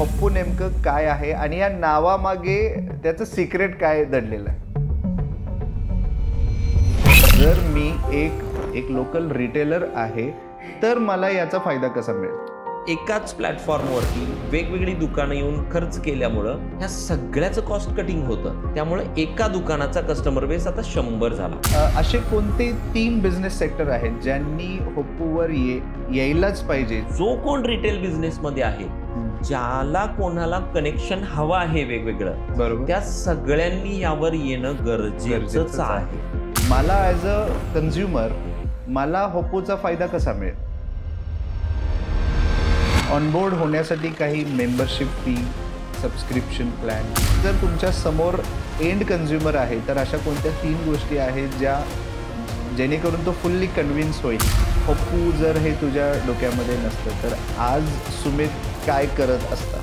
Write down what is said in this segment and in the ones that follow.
हप्पू नेमकं काय आहे आणि या नावामागे त्याचं सिक्रेट काय दडलेलं आहे? जर मी एक लोकल रिटेलर आहे तर मला याचा फायदा कसा मिळेल? एकाच प्लॅटफॉर्मवरती वेगवेगळी दुकानं येऊन खर्च केल्यामुळं ह्या सगळ्याचं कॉस्ट कटिंग होतं. त्यामुळे एका दुकानाचा कस्टमर बेस आता 100 झाला. असे कोणते 3 बिझनेस सेक्टर आहेत ज्यांनी हप्पूवर यायलाच पाहिजे? जो कोण रिटेल बिझनेसमध्ये आहे, ज्याला कोणाला कनेक्शन हवं आहे वेगवेगळं, बरोबर, त्या सगळ्यांनी यावर येणं गरजेचंच आहे. मला ॲज अ कन्झ्युमर मला हप्पूचा फायदा कसा मिळेल? ऑनबोर्ड होण्यासाठी काही मेंबरशिप फी, सबस्क्रिप्शन प्लॅन. जर तुमच्या समोर एंड कन्झ्युमर आहे तर अशा कोणत्या 3 गोष्टी आहेत ज्या जेणेकरून तो फुल्ली कन्व्हिन्स होईल? हप्पू जर हे तुझ्या डोक्यामध्ये नसतं तर आज सुमित काय करत असता?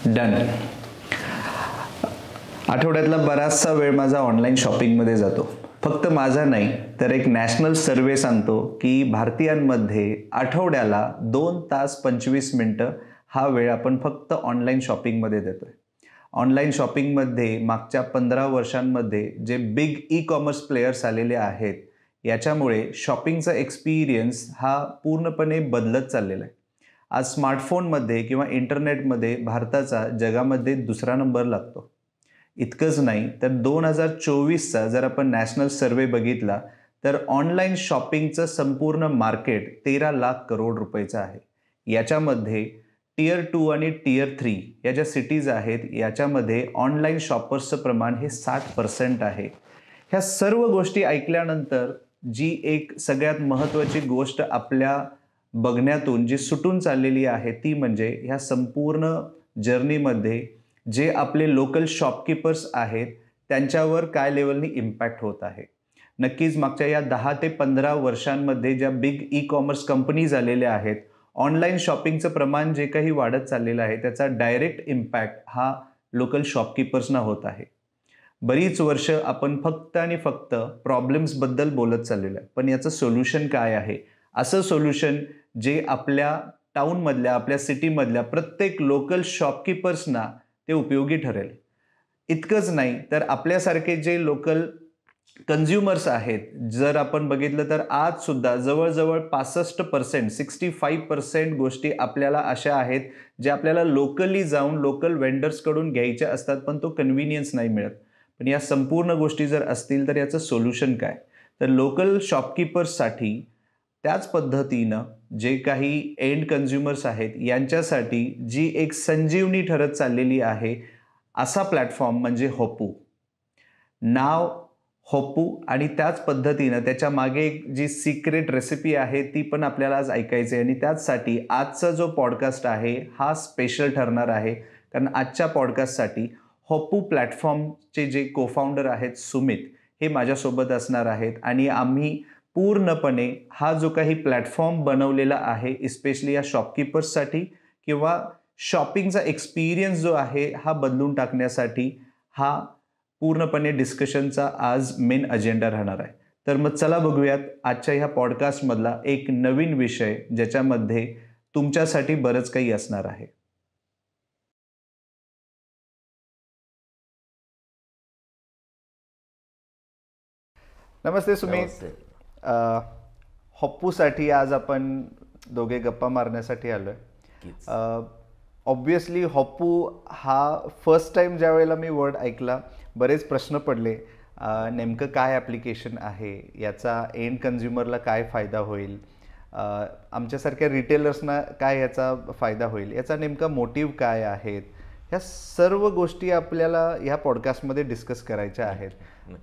डन. आठवड्यातला बराचसा वेळ माझा ऑनलाईन शॉपिंगमध्ये जातो. फक्त माझा नाही तर एक नॅशनल सर्वे सांगतो की भारतीयांमध्ये आठवड्याला 2 तास 25 मिनटं हा वेळ आपण फक्त ऑनलाईन शॉपिंगमध्ये देतोय. ऑनलाईन शॉपिंगमध्ये मागच्या 15 वर्षांमध्ये जे बिग ई कॉमर्स प्लेयर्स आलेले आहेत याच्यामुळे शॉपिंगचा एक्सपिरियन्स हा पूर्णपणे बदलत चाललेला आहे. आज स्मार्टफोनमध्ये किंवा इंटरनेटमध्ये भारताचा जगामध्ये 2रा नंबर लागतो. इतकंच नाही तर 2024चा जर आपण नॅशनल सर्वे बघितला तर ऑनलाईन शॉपिंगचं संपूर्ण मार्केट 13 लाख करोड रुपयाचं आहे. याच्यामध्ये टियर 2 आणि टियर 3 या ज्या सिटीज आहेत याच्यामध्ये ऑनलाईन शॉपर्सचं प्रमाण हे 60% आहे. ह्या सर्व गोष्टी ऐकल्यानंतर जी एक सगळ्यात महत्त्वाची गोष्ट आपल्या बघण्यातून जी सुटून चाललेली आहे ती म्हणजे ह्या संपूर्ण जर्नीमध्ये जे आपले लोकल शॉपकीपर्स आहेत त्यांच्यावर काय लेवलनी इम्पॅक्ट होत आहे. नक्कीच मागच्या या 10 ते 15 वर्षांमध्ये ज्या बिग ई कॉमर्स कंपनीज आलेल्या आहेत, ऑनलाईन शॉपिंगचं प्रमाण जे काही वाढत चाललेलं आहे त्याचा डायरेक्ट इम्पॅक्ट हा लोकल शॉपकीपर्सना होत आहे. बरीच वर्ष आपण फक्त आणि फक्त प्रॉब्लेम्सबद्दल बोलत चाललेलो आहे, पण याचं सोल्युशन काय आहे? असं सोल्युशन जे आपल्या टाऊनमधल्या, आपल्या सिटीमधल्या प्रत्येक लोकल शॉपकीपर्सना ते उपयोगी ठरेल. इतकंच नाही तर आपल्यासारखे जे लोकल कन्झ्युमर्स आहेत, जर आपण बघितलं तर आजसुद्धा जवळजवळ 65% गोष्टी आपल्याला अशा आहेत ज्या आपल्याला लोकली जाऊन लोकल वेंडर्सकडून घ्यायच्या असतात पण तो कन्व्हिनियन्स नाही मिळत. पण या संपूर्ण गोष्टी जर असतील तर याचं सोल्युशन काय? तर लोकल शॉपकीपर्ससाठी त्याच पद्धतीनं जे काही एंड कन्झ्युमर्स आहेत यांच्यासाठी जी एक संजीवनी ठरत चाललेली आहे असा प्लॅटफॉर्म म्हणजे हप्पू. नाव हप्पू आणि त्याच पद्धतीनं त्याच्या मागे एक जी सिक्रेट रेसिपी आहे ती पण आपल्याला आज ऐकायची आहे आणि त्याचसाठी आजचा जो पॉडकास्ट आहे हा स्पेशल ठरणार आहे. कारण आजच्या पॉडकास्टसाठी हप्पू प्लॅटफॉर्मचे जे कोफाउंडर आहेत सुमित हे माझ्यासोबत असणार आहेत आणि आम्ही पूर्णपणे हा जो काही प्लॅटफॉर्म बनवलेला आहे इस्पेशली या शॉपकीपर्ससाठी किंवा शॉपिंगचा एक्सपिरियन्स जो आहे हा बदलून टाकण्यासाठी हा पूर्णपणे डिस्कशनचा आज मेन अजेंडा राहणार आहे. तर मग चला बघूयात आजच्या ह्या पॉडकास्टमधला एक नवीन विषय ज्याच्यामध्ये तुमच्यासाठी बरंच काही असणार आहे. नमस्ते सुमित. हप्पूसाठी आज आपण दोघे गप्पा मारण्यासाठी आलोय. ऑब्वियसली हप्पू हा फर्स्ट टाइम ज्या वेळेला मी वर्ड ऐकला बरेच प्रश्न पडले. नेमकं काय ॲप्लिकेशन आहे, याचा एंड कन्झ्युमरला काय फायदा होईल, आमच्यासारख्या रिटेलर्सना काय याचा फायदा होईल, याचा नेमका मोटिव्ह काय आहेत, ह्या सर्व गोष्टी आपल्याला ह्या पॉडकास्टमध्ये डिस्कस करायच्या आहेत.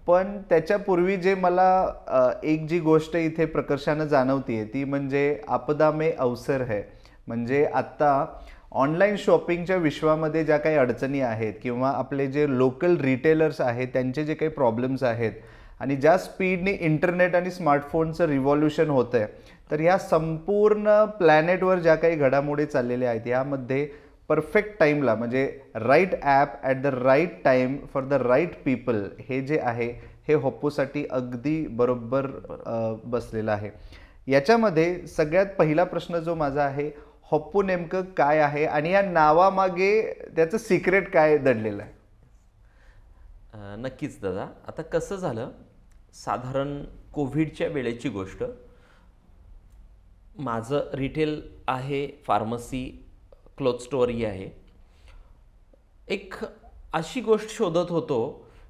पण त्याच्यापूर्वी जे मला एक जी गोष्ट इथे प्रकर्षानं जाणवतीये ती म्हणजे आपदा में अवसर है. म्हणजे आत्ता ऑनलाईन शॉपिंगच्या विश्वामध्ये ज्या काही अडचणी आहेत किंवा आपले जे लोकल रिटेलर्स आहेत त्यांचे जे काही प्रॉब्लेम्स आहेत आणि ज्या स्पीडने इंटरनेट आणि स्मार्टफोनचं रिव्हॉल्युशन होतं आहे तर ह्या संपूर्ण प्लॅनेटवर ज्या काही घडामोडी चाललेल्या आहेत यामध्ये परफेक्ट टाईमला म्हणजे right app at the right time for the right people हे जे आहे हे हप्पूसाठी अगदी बरोबर बसलेलं आहे. याच्यामध्ये सगळ्यात पहिला प्रश्न जो माझा आहे, हॉप्पू नेमकं काय आहे आणि या नावामागे त्याचं सिक्रेट काय दडलेलं आहे? नक्कीच दादा. आता कसं झालं, साधारण कोविडच्या वेळेची गोष्ट. माझं रिटेल आहे, फार्मसी, क्लोथ स्टोअरही आहे. एक अशी गोष्ट शोधत होतो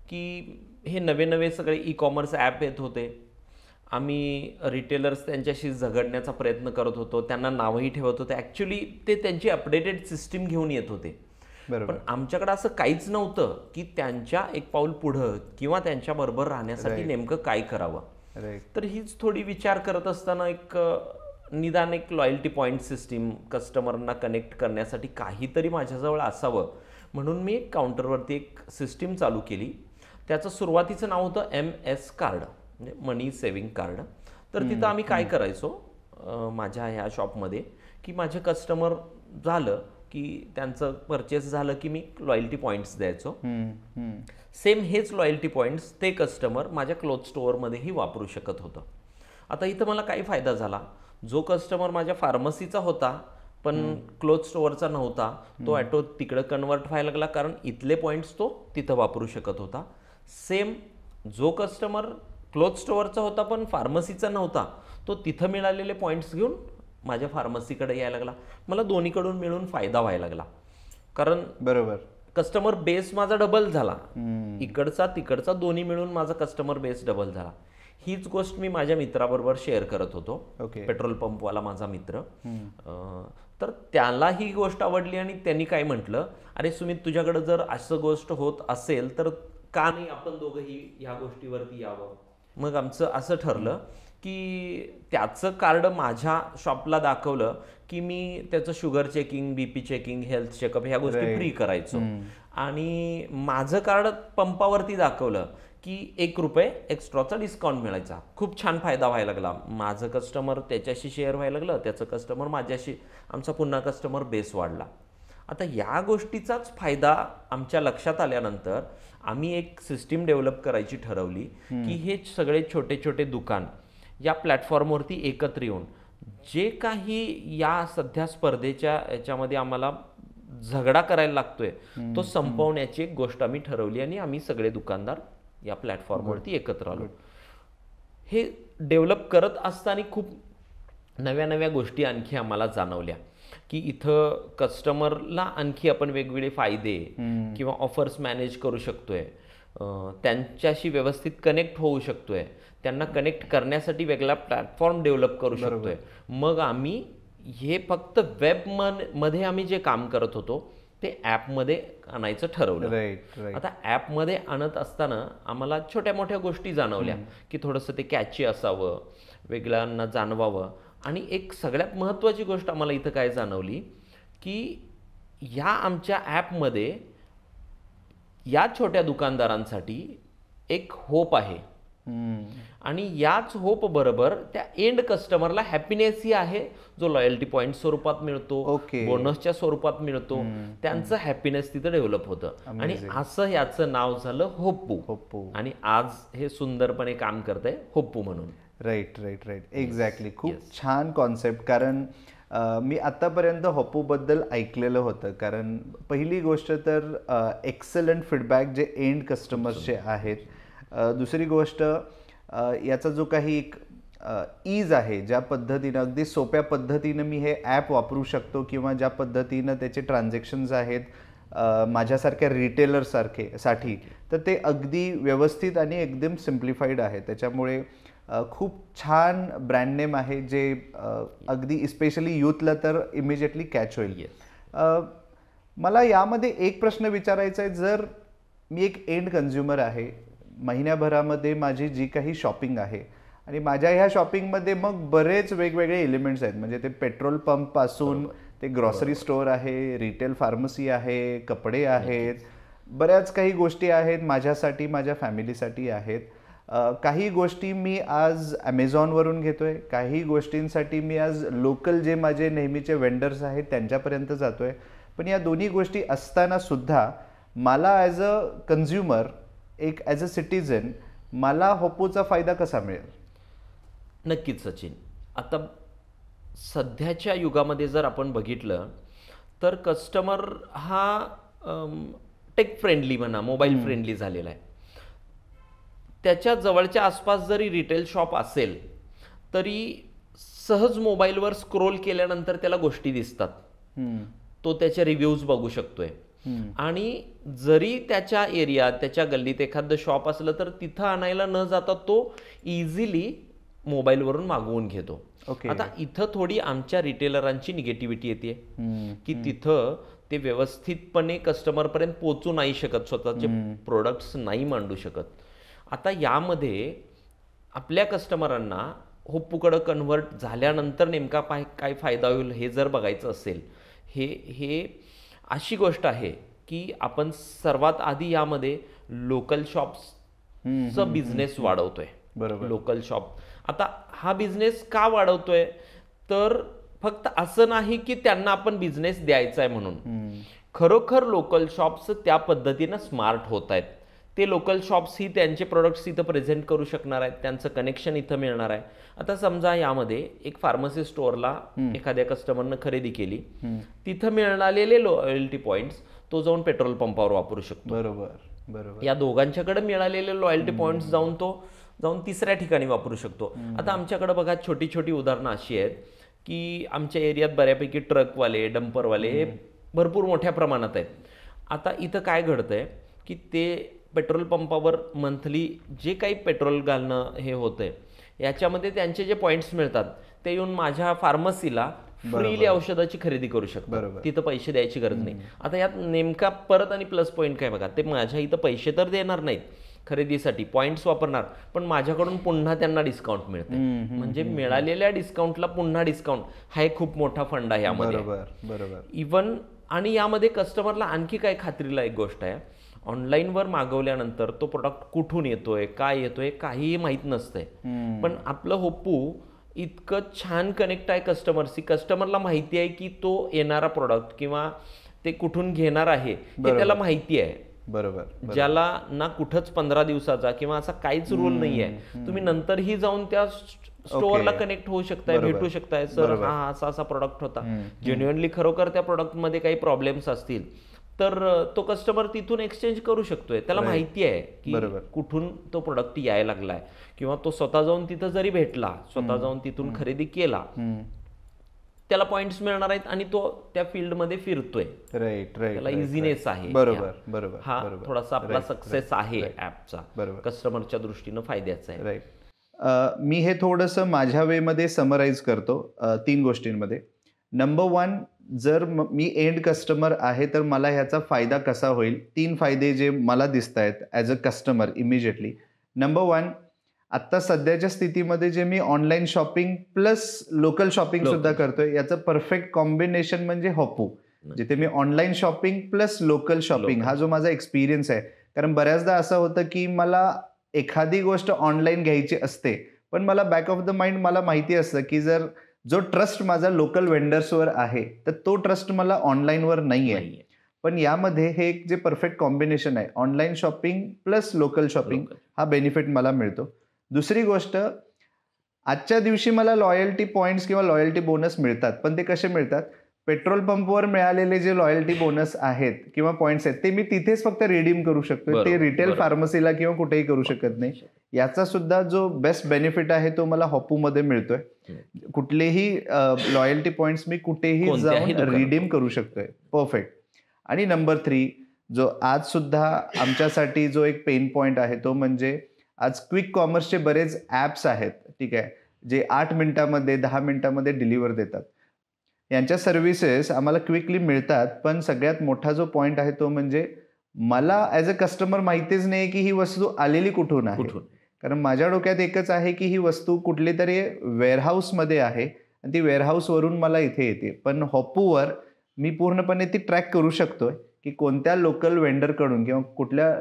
की हे नवे नवे सगळे ई कॉमर्स ॲप येत होते. आम्ही रिटेलर्स त्यांच्याशी झगडण्याचा प्रयत्न करत होतो, त्यांना नावही ठेवत होते. ॲक्च्युली ते त्यांची अपडेटेड सिस्टीम घेऊन येत होते, पण आमच्याकडे असं काहीच नव्हतं की त्यांच्या एक पाऊल पुढं किंवा त्यांच्याबरोबर राहण्यासाठी नेमकं काय करावं. तर हीच थोडी विचार करत असताना एक निदान एक लॉयल्टी पॉईंट सिस्टीम कस्टमरना कनेक्ट करण्यासाठी काहीतरी माझ्याजवळ असावं म्हणून मी एक काउंटरवरती एक सिस्टीम चालू केली. त्याचं सुरुवातीचं नाव होतं MS कार्ड, म्हणजे मनी सेव्हिंग कार्ड. तर तिथं आम्ही काय करायचो माझ्या ह्या शॉपमध्ये की माझे कस्टमर झालं की त्यांचं परचेस झालं की मी लॉयल्टी पॉईंट्स द्यायचो. सेम हेच लॉयल्टी पॉईंट्स ते कस्टमर माझ्या क्लोथ स्टोअरमध्येही वापरू शकत होतं. आता इथं मला काय फायदा झाला, जो कस्टमर माझ्या फार्मसीचा होता पण क्लोथ स्टोअरचा नव्हता, तो ॲटो तिकडं कन्वर्ट व्हायला लागला, कारण इथले पॉईंट्स तो तिथं वापरू शकत होता. सेम जो कस्टमर क्लोथ स्टोअरचा होता पण फार्मसीचा नव्हता, तो तिथं मिळालेले पॉईंट्स घेऊन माझ्या फार्मसीकडे यायला लागला. मला दोन्हीकडून मिळून फायदा व्हायला लागला, कारण बरोबर कस्टमर बेस माझा डबल झाला. इकडचा तिकडचा दोन्ही मिळून माझा कस्टमर बेस डबल झाला. हीच गोष्ट मी माझ्या मित्राबरोबर शेअर करत होतो, पेट्रोल पंपवाला माझा मित्र. तर त्याला ही गोष्ट आवडली आणि त्यांनी काय म्हटलं, अरे सुमित, तुझ्याकडे जर असं गोष्ट होत असेल तर का नाही आपण दोघंही ह्या गोष्टीवरती यावं. मग आमचं असं ठरलं की त्याचं कार्ड माझ्या शॉपला दाखवलं की मी त्याचं sugar checking, BP checking, health checkup ह्या गोष्टी फ्री करायचो. आणि माझं कार्ड पंपावरती दाखवलं की ₹1 एक्स्ट्राचा डिस्काउंट मिळायचा. खूप छान फायदा व्हायला लागला. माझं कस्टमर त्याच्याशी शेअर व्हायला लागलं, त्याचं कस्टमर माझ्याशी, आमचा पुन्हा कस्टमर बेस वाढला. आता या गोष्टीचाच फायदा आमच्या लक्षात आल्यानंतर आम्ही एक सिस्टीम डेव्हलप करायची ठरवली की हे सगळे छोटे छोटे दुकान या प्लॅटफॉर्मवरती एकत्र येऊन जे काही या सध्या स्पर्धेच्या याच्यामध्ये आम्हाला झगडा करायला लागतोय तो संपवण्याची एक गोष्ट आम्ही ठरवली आणि आम्ही सगळे दुकानदार या प्लॅटफॉर्मवरती एकत्र आलो. हे डेव्हलप करत असताना खूप नव्या नव्या गोष्टी आणखी आम्हाला जाणवल्या की इथं कस्टमरला आणखी आपण वेगवेगळे फायदे किंवा ऑफर्स मॅनेज करू शकतोय, त्यांच्याशी व्यवस्थित कनेक्ट होऊ शकतोय, त्यांना कनेक्ट करण्यासाठी वेगळा प्लॅटफॉर्म डेव्हलप करू शकतोय. मग आम्ही हे फक्त वेबमध्ये आम्ही जे काम करत होतो ते ॲपमध्ये आणायचं ठरवलं. आता ॲपमध्ये आणत असताना आम्हाला छोट्या मोठ्या गोष्टी जाणवल्या की थोडंसं ते कॅची असावं, वेगळ्यांना जाणवावं. आणि एक सगळ्यात महत्त्वाची गोष्ट आम्हाला इथं काय जाणवली की या आमच्या ॲपमध्ये या छोट्या दुकानदारांसाठी एक होप आहे आणि याच होप बरोबर त्या एंड कस्टमरला हॅपीनेसही आहे, जो लॉयल्टी पॉईंट स्वरूपात मिळतो, बोनसच्या स्वरूपात मिळतो. त्यांचं हॅपीनेस तिथं डेव्हलप होतं आणि असं याचं नाव झालं होप्पू. आणि आज हे सुंदरपणे काम करतंय होप्पू म्हणून. राईट. एक्झॅक्टली. खूप छान कॉन्सेप्ट. कारण मी आतापर्यंत हॉप्पूबद्दल ऐकलेलं होतं, कारण पहिली गोष्ट तर एक्सलंट फीडबॅक जे एंड कस्टमर्सचे आहेत. दुसरी गोष्ट याचा जो काही एक ईज आहे, ज्या पद्धतीनं अगदी सोप्या पद्धतीनं मी हे ॲप वापरू शकतो किंवा ज्या पद्धतीनं त्याचे ट्रान्झॅक्शन्स आहेत माझ्यासारख्या रिटेलरसाठी, तर ते अगदी व्यवस्थित आणि एकदम सिम्प्लिफाईड आहे. त्याच्यामुळे खूप छान ब्रँड नेम आहे जे अगदी स्पेशली यूथला तर इमिजिएटली कॅच होईल. मला यामध्ये एक प्रश्न विचारायचा आहे, जर मी एक एंड कन्झ्युमर आहे, महिन्याभरामध्ये माझी जी काही शॉपिंग आहे आणि माझ्या ह्या शॉपिंगमध्ये मग बरेच वेगवेगळे एलिमेंट्स आहेत, म्हणजे ते पेट्रोल पंपपासून ते ग्रॉसरी स्टोअर आहे, रिटेल फार्मसी आहे, कपडे आहेत, बऱ्याच काही गोष्टी आहेत माझ्यासाठी, माझ्या फॅमिलीसाठी आहेत. काही गोष्टी मी आज ॲमेझॉनवरून घेतोय, काही गोष्टींसाठी मी आज लोकल जे माझे नेहमीचे वेंडर्स आहेत त्यांच्यापर्यंत जातोय. पण या दोन्ही गोष्टी असताना सुद्धा मला ॲज अ कन्झ्युमर, एक ॲज अ सिटीजन, मला होप्पूचा फायदा कसा मिळेल? नक्कीच सचिन. आता सध्याच्या युगामध्ये जर आपण बघितलं तर कस्टमर हा टेक फ्रेंडली म्हणा, मोबाईल फ्रेंडली झालेला आहे. त्याच्या जवळच्या आसपास जरी रिटेल शॉप असेल तरी सहज मोबाईलवर स्क्रोल केल्यानंतर त्याला गोष्टी दिसतात. तो त्याचे रिव्ह्यूज बघू शकतोय. आणि जरी त्याच्या एरियात, त्याच्या गल्लीत एखादं शॉप असलं तर तिथं आणायला न जाता तो इझिली मोबाईलवरून मागवून घेतो. आता इथं थोडी आमच्या रिटेलरांची निगेटिव्हिटी येते की तिथं ते व्यवस्थितपणे कस्टमरपर्यंत पोहोचू नाही शकत, स्वतःचे प्रोडक्ट्स नाही मांडू शकत. आता यामध्ये आपल्या कस्टमरांना होप्पूकडं कन्व्हर्ट झाल्यानंतर नेमका काय फायदा होईल हे जर बघायचं असेल, हे अशी गोष्ट आहे की आपण सर्वात आधी यामध्ये लोकल शॉप्सचा बिझनेस वाढवतोय. लोकल शॉप आता हा बिझनेस का वाढवतोय तर फक्त असं नाही की त्यांना आपण बिझनेस द्यायचा आहे म्हणून. खरोखर लोकल शॉप्स त्या पद्धतीनं स्मार्ट होत आहेत. ते लोकल शॉप्स ही त्यांचे प्रोडक्ट्स इथं प्रेझेंट करू शकणार आहेत, त्यांचं कनेक्शन इथं मिळणार आहे. आता समजा यामध्ये एक फार्मसी स्टोअरला एखाद्या कस्टमरनं खरेदी केली, तिथं मिळालेले लॉयल्टी पॉईंट्स तो जाऊन पेट्रोल पंपावर वापरू शकतो. बरोबर. या दोघांच्याकडे मिळालेले लॉयल्टी पॉईंट्स जाऊन तिसऱ्या ठिकाणी वापरू शकतो. आता आमच्याकडे बघा छोटी छोटी उदाहरणं अशी आहेत की आमच्या एरियात बऱ्यापैकी ट्रकवाले, डंपरवाले भरपूर मोठ्या प्रमाणात आहेत. आता इथं काय घडतंय की ते पेट्रोल पंपावर मंथली जे काही पेट्रोल घालणं हे होतंय याच्यामध्ये त्यांचे जे पॉईंट्स मिळतात ते येऊन माझ्या फार्मसीला फ्रीली औषधाची खरेदी करू शकतात. तिथं पैसे द्यायची गरज नाही. आता यात नेमका परत आणि प्लस पॉईंट काय बघा, ते माझ्या इथं पैसे तर देणार नाहीत खरेदीसाठी, पॉईंट्स वापरणार, पण माझ्याकडून पुन्हा त्यांना डिस्काउंट मिळते. म्हणजे मिळालेल्या डिस्काउंटला पुन्हा डिस्काउंट हा एक खूप मोठा फंड आहे यामध्ये. इवन आणि यामध्ये कस्टमरला आणखी काय खात्रीला एक गोष्ट आहे, ऑनलाईनवर मागवल्यानंतर तो प्रोडक्ट कुठून येतोय, काय येतोय, काहीही माहीत नसतंय. पण आपलं होप्पू इतकं छान कनेक्ट आहे कस्टमरशी, कस्टमरला माहिती आहे की तो येणारा प्रोडक्ट किंवा ते कुठून घेणार आहे हे त्याला माहिती आहे. ज्याला ना कुठंच 15 दिवसाचा किंवा असा काहीच रूल नाही आहे. तुम्ही नंतरही जाऊन त्या स्टोअरला कनेक्ट होऊ शकताय, भेटू शकताय, सर हा असा प्रोडक्ट होता, जेन्युइनली खरोखर त्या प्रोडक्टमध्ये काही प्रॉब्लेम्स असतील तर तो कस्टमर तिथून एक्सचेंज करू शकतोय. त्याला माहिती आहे की कुठून तो प्रोडक्ट यायला लागलाय, किंवा तो स्वतः जाऊन तिथं जरी भेटला, स्वतः जाऊन तिथून खरेदी केला, त्याला पॉइंट्स मिळणार आहेत आणि तो त्या फील्डमध्ये फिरतोय. त्याला इझिनेस आहे. हा थोडासा आपला सक्सेस आहे ऍपचा, कस्टमरच्या दृष्टीनं फायद्याचा आहे. मी हे थोडंसं माझ्या वेमध्ये समराईज करतो 3 गोष्टींमध्ये. नंबर 1, जर मी एंड कस्टमर आहे तर मला ह्याचा फायदा कसा होईल. 3 फायदे जे मला दिसत आहेत as a customer immediately. Number 1, आत्ता सध्याच्या स्थितीमध्ये जे मी online shopping plus local shopping सुद्धा करतोय, याचं परफेक्ट कॉम्बिनेशन म्हणजे होप्पू, जिथे मी online shopping plus local shopping हा जो माझा एक्सपिरियन्स आहे. कारण बऱ्याचदा असं होतं की मला एखादी गोष्ट ऑनलाईन घ्यायची असते, पण मला बॅक ऑफ द माइंड मला माहिती असतं की जर जो ट्रस्ट माझा लोकल वेंडर्सवर आहे तर तो ट्रस्ट मला ऑनलाईनवर नाही आहे. पण यामध्ये हे एक जे परफेक्ट कॉम्बिनेशन आहे, online shopping plus local shopping, हा बेनिफिट मला मिळतो. दुसरी गोष्ट, आजच्या दिवशी मला लॉयल्टी पॉईंट्स किंवा लॉयल्टी बोनस मिळतात, पण ते कसे मिळतात? पेट्रोल पंपवर मिळालेले जे लॉयल्टी बोनस आहेत किंवा पॉईंट्स आहेत ते मी तिथेच फक्त रिडीम करू शकतो. ते रिटेल फार्मसीला किंवा कुठेही करू शकत नाही. याचा सुद्धा जो बेस्ट बेनिफिट आहे तो मला होप्पूमध्ये मिळतोय. कुठलेही लॉयल्टी पॉईंट्स मी कुठेही जाऊन रिडीम करू शकतोय. परफेक्ट. आणि नंबर 3, जो आज सुद्धा आमच्यासाठी जो एक पेन पॉईंट आहे तो म्हणजे आज क्विक कॉमर्सचे बरेच ॲप्स आहेत, ठीक आहे, जे 8 मिनिटामध्ये 10 मिनिटामध्ये डिलिव्हर देतात. यांच्या सर्व्हिसेस आम्हाला क्विकली मिळतात, पण सगळ्यात मोठा जो पॉईंट आहे तो म्हणजे मला ॲज अ कस्टमर माहितीच नाही की ही वस्तू आलेली कुठून आहे. कारण माझ्या डोक्यात एकच आहे की ही वस्तू कुठली तरी वेअरहाऊसमध्ये आहे आणि ती वेअरहाऊसवरून मला इथे येते. पण होप्पूवर मी पूर्णपणे ती ट्रॅक करू शकतोय की कोणत्या लोकल वेंडरकडून किंवा कुठल्या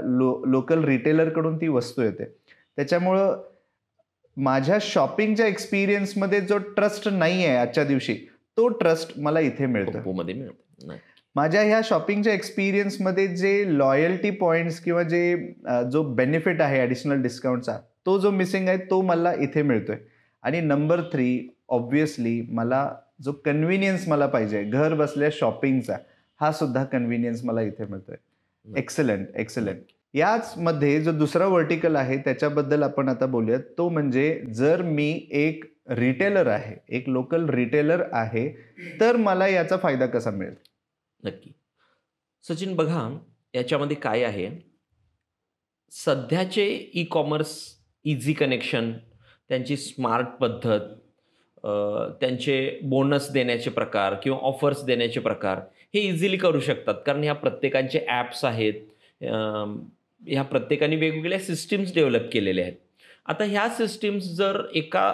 लोकल रिटेलरकडून ती वस्तू येते. त्याच्यामुळं माझ्या शॉपिंगच्या एक्सपिरियन्समध्ये जो ट्रस्ट नाही आहे आजच्या दिवशी, तो ट्रस्ट मला इथे मिळतो. माझ्या ह्या शॉपिंगच्या एक्सपिरियन्समध्ये जे लॉयल्टी पॉईंट्स किंवा जो बेनिफिट आहे ॲडिशनल डिस्काउंटचा, तो जो मिसिंग आहे तो मला इथे मिळतोय. आणि नंबर 3, ऑब्व्हियसली मला जो कन्व्हिनियन्स मला पाहिजे घर बसल्या शॉपिंगचा, हा सुद्धा कन्व्हिनियन्स मला इथे मिळतोय. Excellent excellent. याच मध्ये जो दुसरा व्हर्टिकल आहे त्याच्याबद्दल आपण आता बोलूयात. तो म्हणजे जर मी एक रिटेलर आहे, एक लोकल रिटेलर आहे, तर मला याचा फायदा कसा मिळेल? नक्की सचिन, बघा याच्यामध्ये काय आहे, सध्याचे ई कॉमर्स इझी कनेक्शन, त्यांची स्मार्ट पद्धत, त्यांचे बोनस देण्याचे प्रकार किंवा ऑफर्स देण्याचे प्रकार हे इझिली करू शकतात, कारण ह्या प्रत्येकांचे ॲप्स आहेत. ह्या प्रत्येकाने वेगवेगळ्या सिस्टीम्स डेव्हलप केलेल्या आहेत. आता ह्या सिस्टीम्स जर एका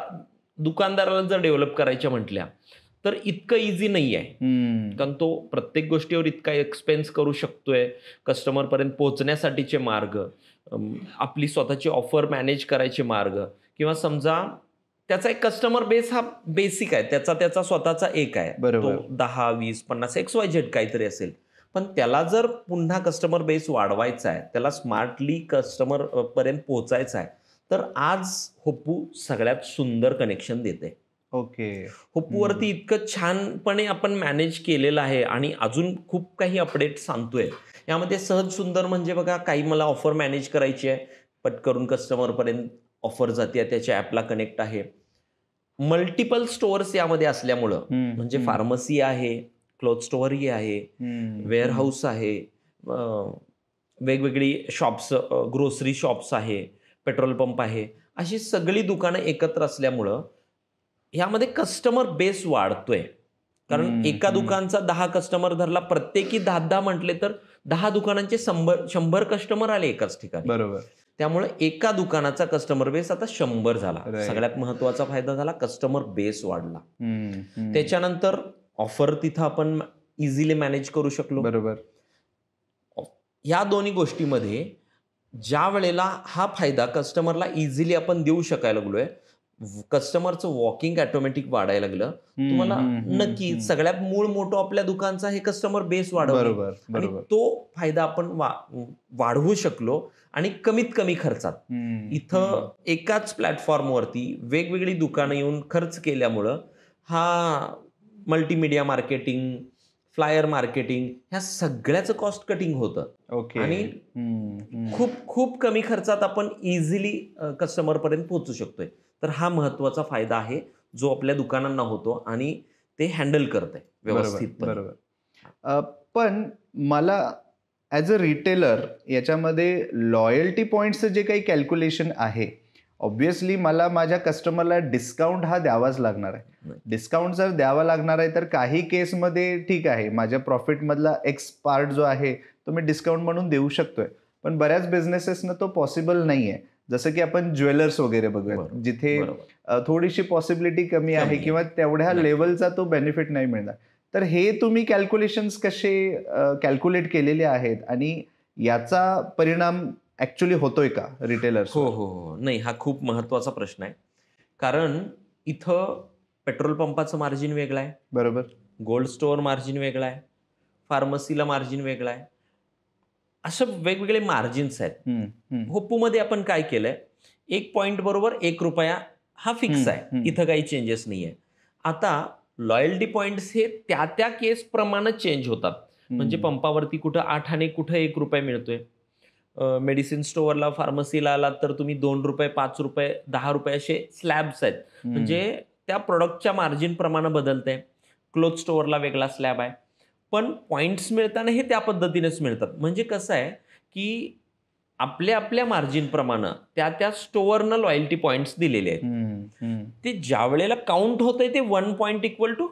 दुकानदाराला जर डेव्हलप करायच्या म्हटल्या तर इतकं इझी नाही आहे, कारण तो प्रत्येक गोष्टीवर इतका एक्सपेन्स करू शकतोय. कस्टमरपर्यंत पोहोचण्यासाठीचे मार्ग, आपली स्वतःची ऑफर मॅनेज करायचे मार्ग, किंवा समजा त्याचा एक कस्टमर बेस हा बेसिक आहे, त्याचा स्वतःचा एक आहे, बरोबर. तो 10, 20, 50 XYZ काहीतरी असेल. पण त्याला जर पुन्हा कस्टमर बेस वाढवायचा आहे, त्याला स्मार्टली कस्टमर पर्यंत पोहोचायचं आहे, तर आज होप्पू सगळ्यात सुंदर कनेक्शन देते. ओके. होप्पूवरती इतकं छानपणे आपण मॅनेज केलेलं आहे आणि अजून खूप काही अपडेट्स आणतोय. यामध्ये सहज सुंदर म्हणजे बघा, काही मला ऑफर मॅनेज करायची आहे, पटकरून कस्टमरपर्यंत ऑफर जाते, त्याच्या ॲपला कनेक्ट आहे. मल्टिपल स्टोअर्स यामध्ये असल्यामुळं, म्हणजे फार्मसी आहे, क्लोथ स्टोअरही आहे, वेअरहाऊस आहे, वेगवेगळी शॉप्स, ग्रोसरी शॉप्स आहे, पेट्रोल पंप आहे, अशी सगळी दुकानं एकत्र असल्यामुळं ह्यामध्ये कस्टमर बेस वाढतोय. कारण एका दुकानचा 10 कस्टमर धरला, प्रत्येकी 10 म्हटले तर 10 दुकानांचे 100 कस्टमर आले एकाच ठिकाणी. बरोबर. त्यामुळे एका दुकानाचा कस्टमर बेस आता 100 झाला. सगळ्यात महत्वाचा फायदा झाला, कस्टमर बेस वाढला. त्याच्यानंतर ऑफर तिथं आपण इझिली मॅनेज करू शकलो. बरोबर. या दोन्ही गोष्टीमध्ये ज्या वेळेला हा फायदा कस्टमरला इझिली आपण देऊ शकायला लागलोय, कस्टमरचं वॉकिंग ऑटोमॅटिक वाढायला लागलं. तुम्हाला नक्की सगळ्यात मूळ मोठं आपल्या दुकानचा हे कस्टमर बेस वाढवलं आणि तो फायदा आपण वाढवू शकलो आणि कमीत कमी खर्चात. इथं एकाच प्लॅटफॉर्मवरती वेगवेगळी दुकानं येऊन खर्च केल्यामुळं हा मल्टीमीडिया मार्केटिंग, फ्लायर मार्केटिंग, ह्या सगळ्याचं कॉस्ट कटिंग होतं. ओके. आणि खूप खूप कमी खर्चात आपण इझिली कस्टमरपर्यंत पोहोचू शकतोय. तर हा महत्वाचा फायदा आहे जो आपल्या दुकानांना होतो आणि ते हँडल करतंय व्यवस्थित. बरोबर. पण मला ॲज अ रिटेलर याच्यामध्ये लॉयल्टी पॉईंट्सचं जे काही कॅल्क्युलेशन आहे, ऑब्व्हियसली मला माझ्या कस्टमरला डिस्काउंट हा द्यावाच लागणार आहे. डिस्काउंट जर द्यावा लागणार आहे तर काही केसमध्ये ठीक आहे, माझ्या प्रॉफिटमधला एक्स पार्ट जो आहे तो मी डिस्काउंट म्हणून देऊ शकतोय, पण बऱ्याच बिझनेसेसनं तो पॉसिबल नाही आहे. जसं की आपण ज्वेलर्स वगैरे बघूया, जिथे थोडीशी पॉसिबिलिटी कमी आहे किंवा तेवढ्या लेवलचा तो बेनिफिट नाही मिळणार. तर हे तुम्ही कॅल्क्युलेशन्स कसे कॅल्क्युलेट केलेले आहेत आणि याचा परिणाम ऍक्च्युली होतोय का रिटेलर्स? हो. नाही, हा खूप महत्वाचा प्रश्न आहे. कारण इथं पेट्रोल पंपाचं मार्जिन वेगळं आहे, बरोबर, गोल्ड स्टोअर मार्जिन वेगळं आहे, फार्मसीला मार्जिन वेगळं आहे, अशा वेगवेगळे मार्जिन्स आहेत. होप्पूमध्ये आपण काय केलंय, 1 पॉईंट बरोबर 1 रुपया हा फिक्स आहे, इथं काही चेंजेस नाही आहे. आता लॉयल्टी पॉईंट्स हे त्या केस प्रमाणे चेंज होतात. म्हणजे पंपावरती कुठं 8 आणि कुठं 1 रुपया मिळतोय. मेडिसिन स्टोअरला, फार्मसीला आलात तर तुम्ही 2 रुपये, 5 रुपये, 10 रुपये असे स्लॅब्स आहेत. म्हणजे त्या प्रोडक्टच्या मार्जिन प्रमाणे बदलतंय. क्लोथ स्टोअरला वेगळा स्लॅब आहे. पण पॉईंट्स मिळताना हे त्या पद्धतीनेच मिळतात. म्हणजे कसं आहे की आपल्या मार्जिन प्रमाणे त्या स्टोअरनं लॉयल्टी पॉईंट्स दिलेले आहेत. ते ज्या वेळेला काउंट होतंय ते 1 पॉईंट इक्वल टू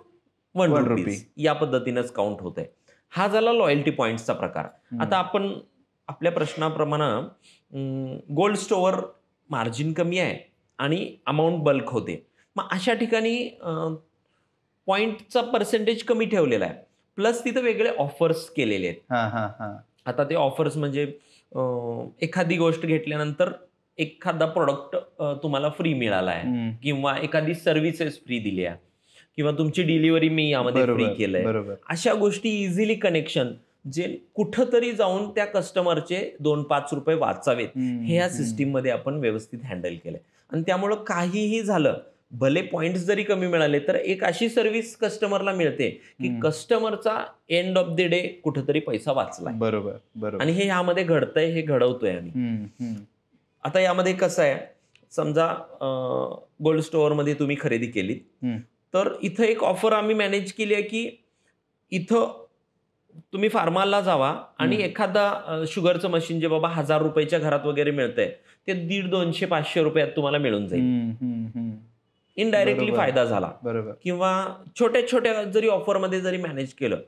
1 रुपीज या पद्धतीनेच काउंट होतंय. हा झाला लॉयल्टी पॉईंट्सचा प्रकार. आता आपण आपल्या प्रश्नाप्रमाणे गोल्ड स्टोअर मार्जिन कमी आहे आणि अमाऊंट बल्क होते, मग अशा ठिकाणी पॉईंटचा पर्सेंटेज कमी ठेवलेला आहे, प्लस तिथं वेगळे ऑफर्स केलेले आहेत. आता ते ऑफर्स म्हणजे एखादी गोष्ट घेतल्यानंतर एखादा प्रोडक्ट तुम्हाला फ्री मिळाला आहे किंवा एखादी सर्व्हिसेस फ्री दिली आहे किंवा तुमची डिलिव्हरी मी यामध्ये फ्री केलंय. अशा गोष्टी इझिली कनेक्शन जे कुठंतरी जाऊन त्या कस्टमरचे 2-5 रुपये वाचावेत, हे या सिस्टीममध्ये आपण व्यवस्थित हँडल केलंय. आणि त्यामुळं काहीही झालं भले पॉइंट्स जरी कमी मिळाले तर एक अशी सर्व्हिस कस्टमरला मिळते की कस्टमरचा एंड ऑफ द डे कुठेतरी पैसा वाचलाय. बरोबर. आणि हे यामध्ये घडतंय, हे घडवतोय आम्ही. आता यामध्ये कसं आहे, समजा गोल्ड स्टोअरमध्ये तुम्ही खरेदी केली तर इथं एक ऑफर आम्ही मॅनेज केली आहे की इथं तुम्ही फार्माला जावा आणि एखादा शुगरचं मशीन जे बाबा 1000 रुपयाच्या घरात वगैरे मिळतंय ते 150, 200, 500 रुपयात तुम्हाला मिळून जाईल. इनडायरेक्टली फायदा झाला. किंवा छोट्या छोट्या जरी ऑफरमध्ये जरी मॅनेज केलं,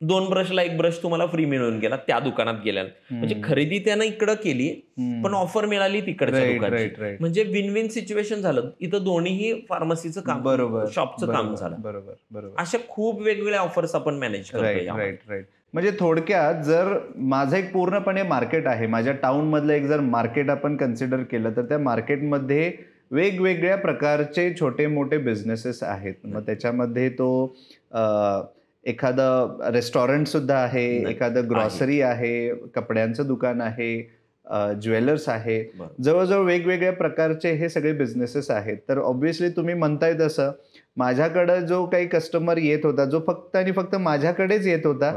2 ब्रशला 1 ब्रश तुम्हाला फ्री मिळून गेला त्या दुकानात गेल्यानं. म्हणजे खरेदी त्यानं इकडं केली पण ऑफर मिळाली तिकडच्या दुकानाची. म्हणजे विन विन सिच्युएशन झालं. इथं दोन्हीही फार्मसीचं काम, शॉपचं काम झालं. अशा खूप वेगवेगळ्या ऑफर्स आपण मॅनेज करतो. म्हणजे थोडक्यात जर माझं एक पूर्णपणे मार्केट आहे, माझ्या टाउन मधलं एक जर मार्केट आपण कन्सिडर केलं तर त्या मार्केटमध्ये वेगवेगळ्या प्रकारचे छोटे मोठे बिझनेसेस आहेत. मग त्याच्यामध्ये तो एखादं रेस्टॉरंट सुद्धा आहे, एखादं ग्रॉसरी आहे, कपड्यांचं दुकान आहे, ज्वेलर्स आहे, जवळजवळ वेगवेगळ्या प्रकारचे हे सगळे बिझनेसेस आहेत. तर ऑब्व्हियसली तुम्ही म्हणताय तसं माझ्याकडं जो काही कस्टमर येत होता, जो फक्त आणि फक्त माझ्याकडेच येत होता,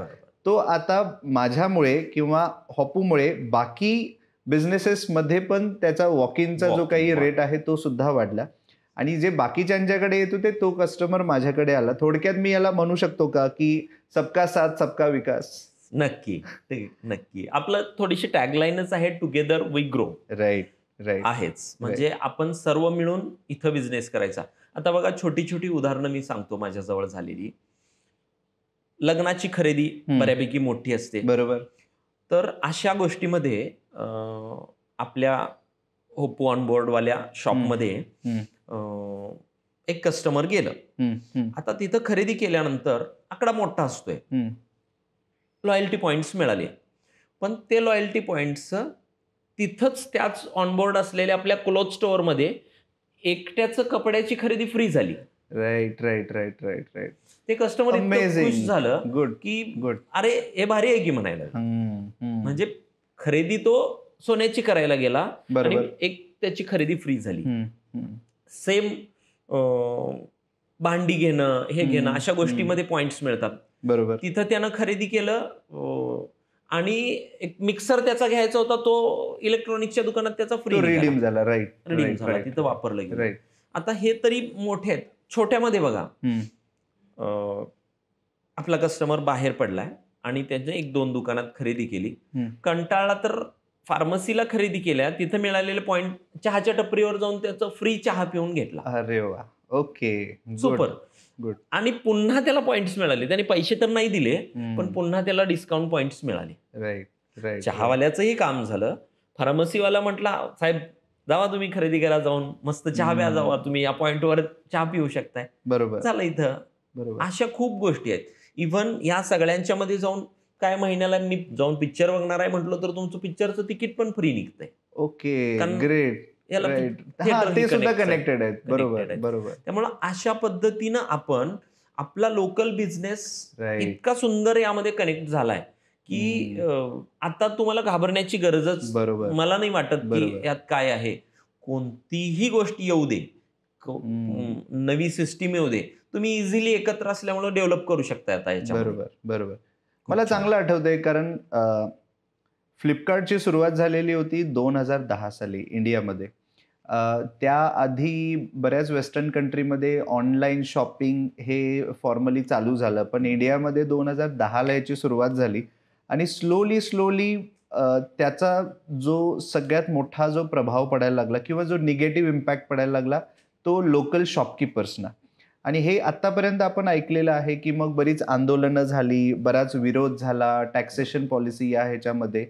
तो आता माझ्यामुळे किंवा हॉपूमुळे बाकी बिझनेसेसमध्ये पण त्याचा वॉक इनचा जो काही रेट आहे तो सुद्धा वाढला. आणि जे बाकीच्यांच्याकडे येत होते तो कस्टमर माझ्याकडे आला. थोडक्यात मी याला म्हणू शकतो का की सबका साथ सबका विकास? नक्की. आपलं थोडीशी टॅगलाईनच आहे, टुगेदर वी ग्रो. राईट आहेच. म्हणजे आपण सर्व मिळून इथं बिझनेस करायचा. आता बघा, छोटी छोटी उदाहरणं मी सांगतो माझ्याजवळ झालेली. लग्नाची खरेदी बऱ्यापैकी मोठी असते. बरोबर. तर अशा गोष्टीमध्ये आपल्या होपो ऑनबोर्डवाल्या शॉपमध्ये एक कस्टमर गेलं. आता तिथं खरेदी केल्यानंतर आकडा मोठा असतोय, लॉयल्टी पॉइंट्स मिळाले. पण ते लॉयल्टी पॉइंट्स तिथंच त्याच ऑनबोर्ड असलेल्या आपल्या क्लोथ स्टोअरमध्ये एकट्याचं कपड्याची खरेदी फ्री झाली. राईट. ते कस्टमर इतकं खुश झालं की अरे हे भारी आहे की म्हणायला. म्हणजे खरेदी तो सोन्याची करायला गेला आणि एक त्याची खरेदी फ्री झाली. सेम भांडी घेणं, हे घेणं, अशा गोष्टीमध्ये पॉइंट्स मिळतात. बरोबर. तिथं त्यानं खरेदी केलं आणि एक मिक्सर त्याचा घ्यायचा होता, तो इलेक्ट्रॉनिक्सच्या दुकानात त्याचा फ्री रिडीम झाला. रिडीम झाला, तिथं वापरलं गेलं. आता हे तरी मोठे आहेत. छोट्यामध्ये बघा, आपला कस्टमर बाहेर पडलाय आणि त्याने 1-2 दुकानात खरेदी केली, कंटाळला तर फार्मसीला खरेदी केल्या, तिथं मिळालेले पॉइंट चहाच्या टपरीवर जाऊन त्याचा फ्री चहा पिऊन घेतला. अरे वा, ओके, सुपर. आणि पुन्हा त्याला पॉइंट्स मिळाले. त्याने पैसे तर नाही दिले पण पुन्हा त्याला डिस्काउंट पॉइंट्स मिळाले. राईट. चहावाल्याचंही काम झालं. फार्मसीवाला म्हटला, साहेब जावा तुम्ही खरेदी करा, जाऊन मस्त चहा प्या, जावा तुम्ही या पॉइंटवर चहा पिऊ शकताय. बरोबर. चला इथं. अशा खूप गोष्टी आहेत. इव्हन या सगळ्यांच्या मध्ये जाऊन काय महिन्याला मी जाऊन पिक्चर बघणार आहे म्हटलं तर तुमचं पिक्चरचं तिकीट पण फ्री निघतंय. Okay, great. ते सुद्धा कनेक्टेड आहेत. बरोबर. त्यामुळे अशा पद्धतीनं आपण आपला लोकल बिझनेस इतका सुंदर यामध्ये कनेक्ट झालाय की आता तुम्हाला घाबरण्याची गरजच मला नाही वाटत की यात काय आहे. कोणतीही गोष्ट येऊ दे, नवी सिस्टीम येऊ दे, तुम्ही इझिली एकत्र असल्यामुळे डेव्हलप करू शकता आता याच्यामध्ये. बरोबर. मला चांगलं आठवतंय कारण फ्लिपकार्टची सुरुवात झालेली होती 2010 साली इंडियामध्ये. त्याआधी बऱ्याच वेस्टर्न कंट्रीमध्ये ऑनलाईन शॉपिंग हे फॉर्मली चालू झालं, पण इंडियामध्ये 2010ला याची सुरुवात झाली आणि स्लोली त्याचा जो सगळ्यात मोठा जो प्रभाव पडायला लागला किंवा जो निगेटिव्ह इम्पॅक्ट पडायला लागला तो लोकल शॉपकीपर्सना. आणि हे आत्तापर्यंत आपण ऐकलेलं आहे की मग बरीच आंदोलनं झाली, बराच विरोध झाला, टॅक्सेशन पॉलिसी या ह्याच्यामध्ये.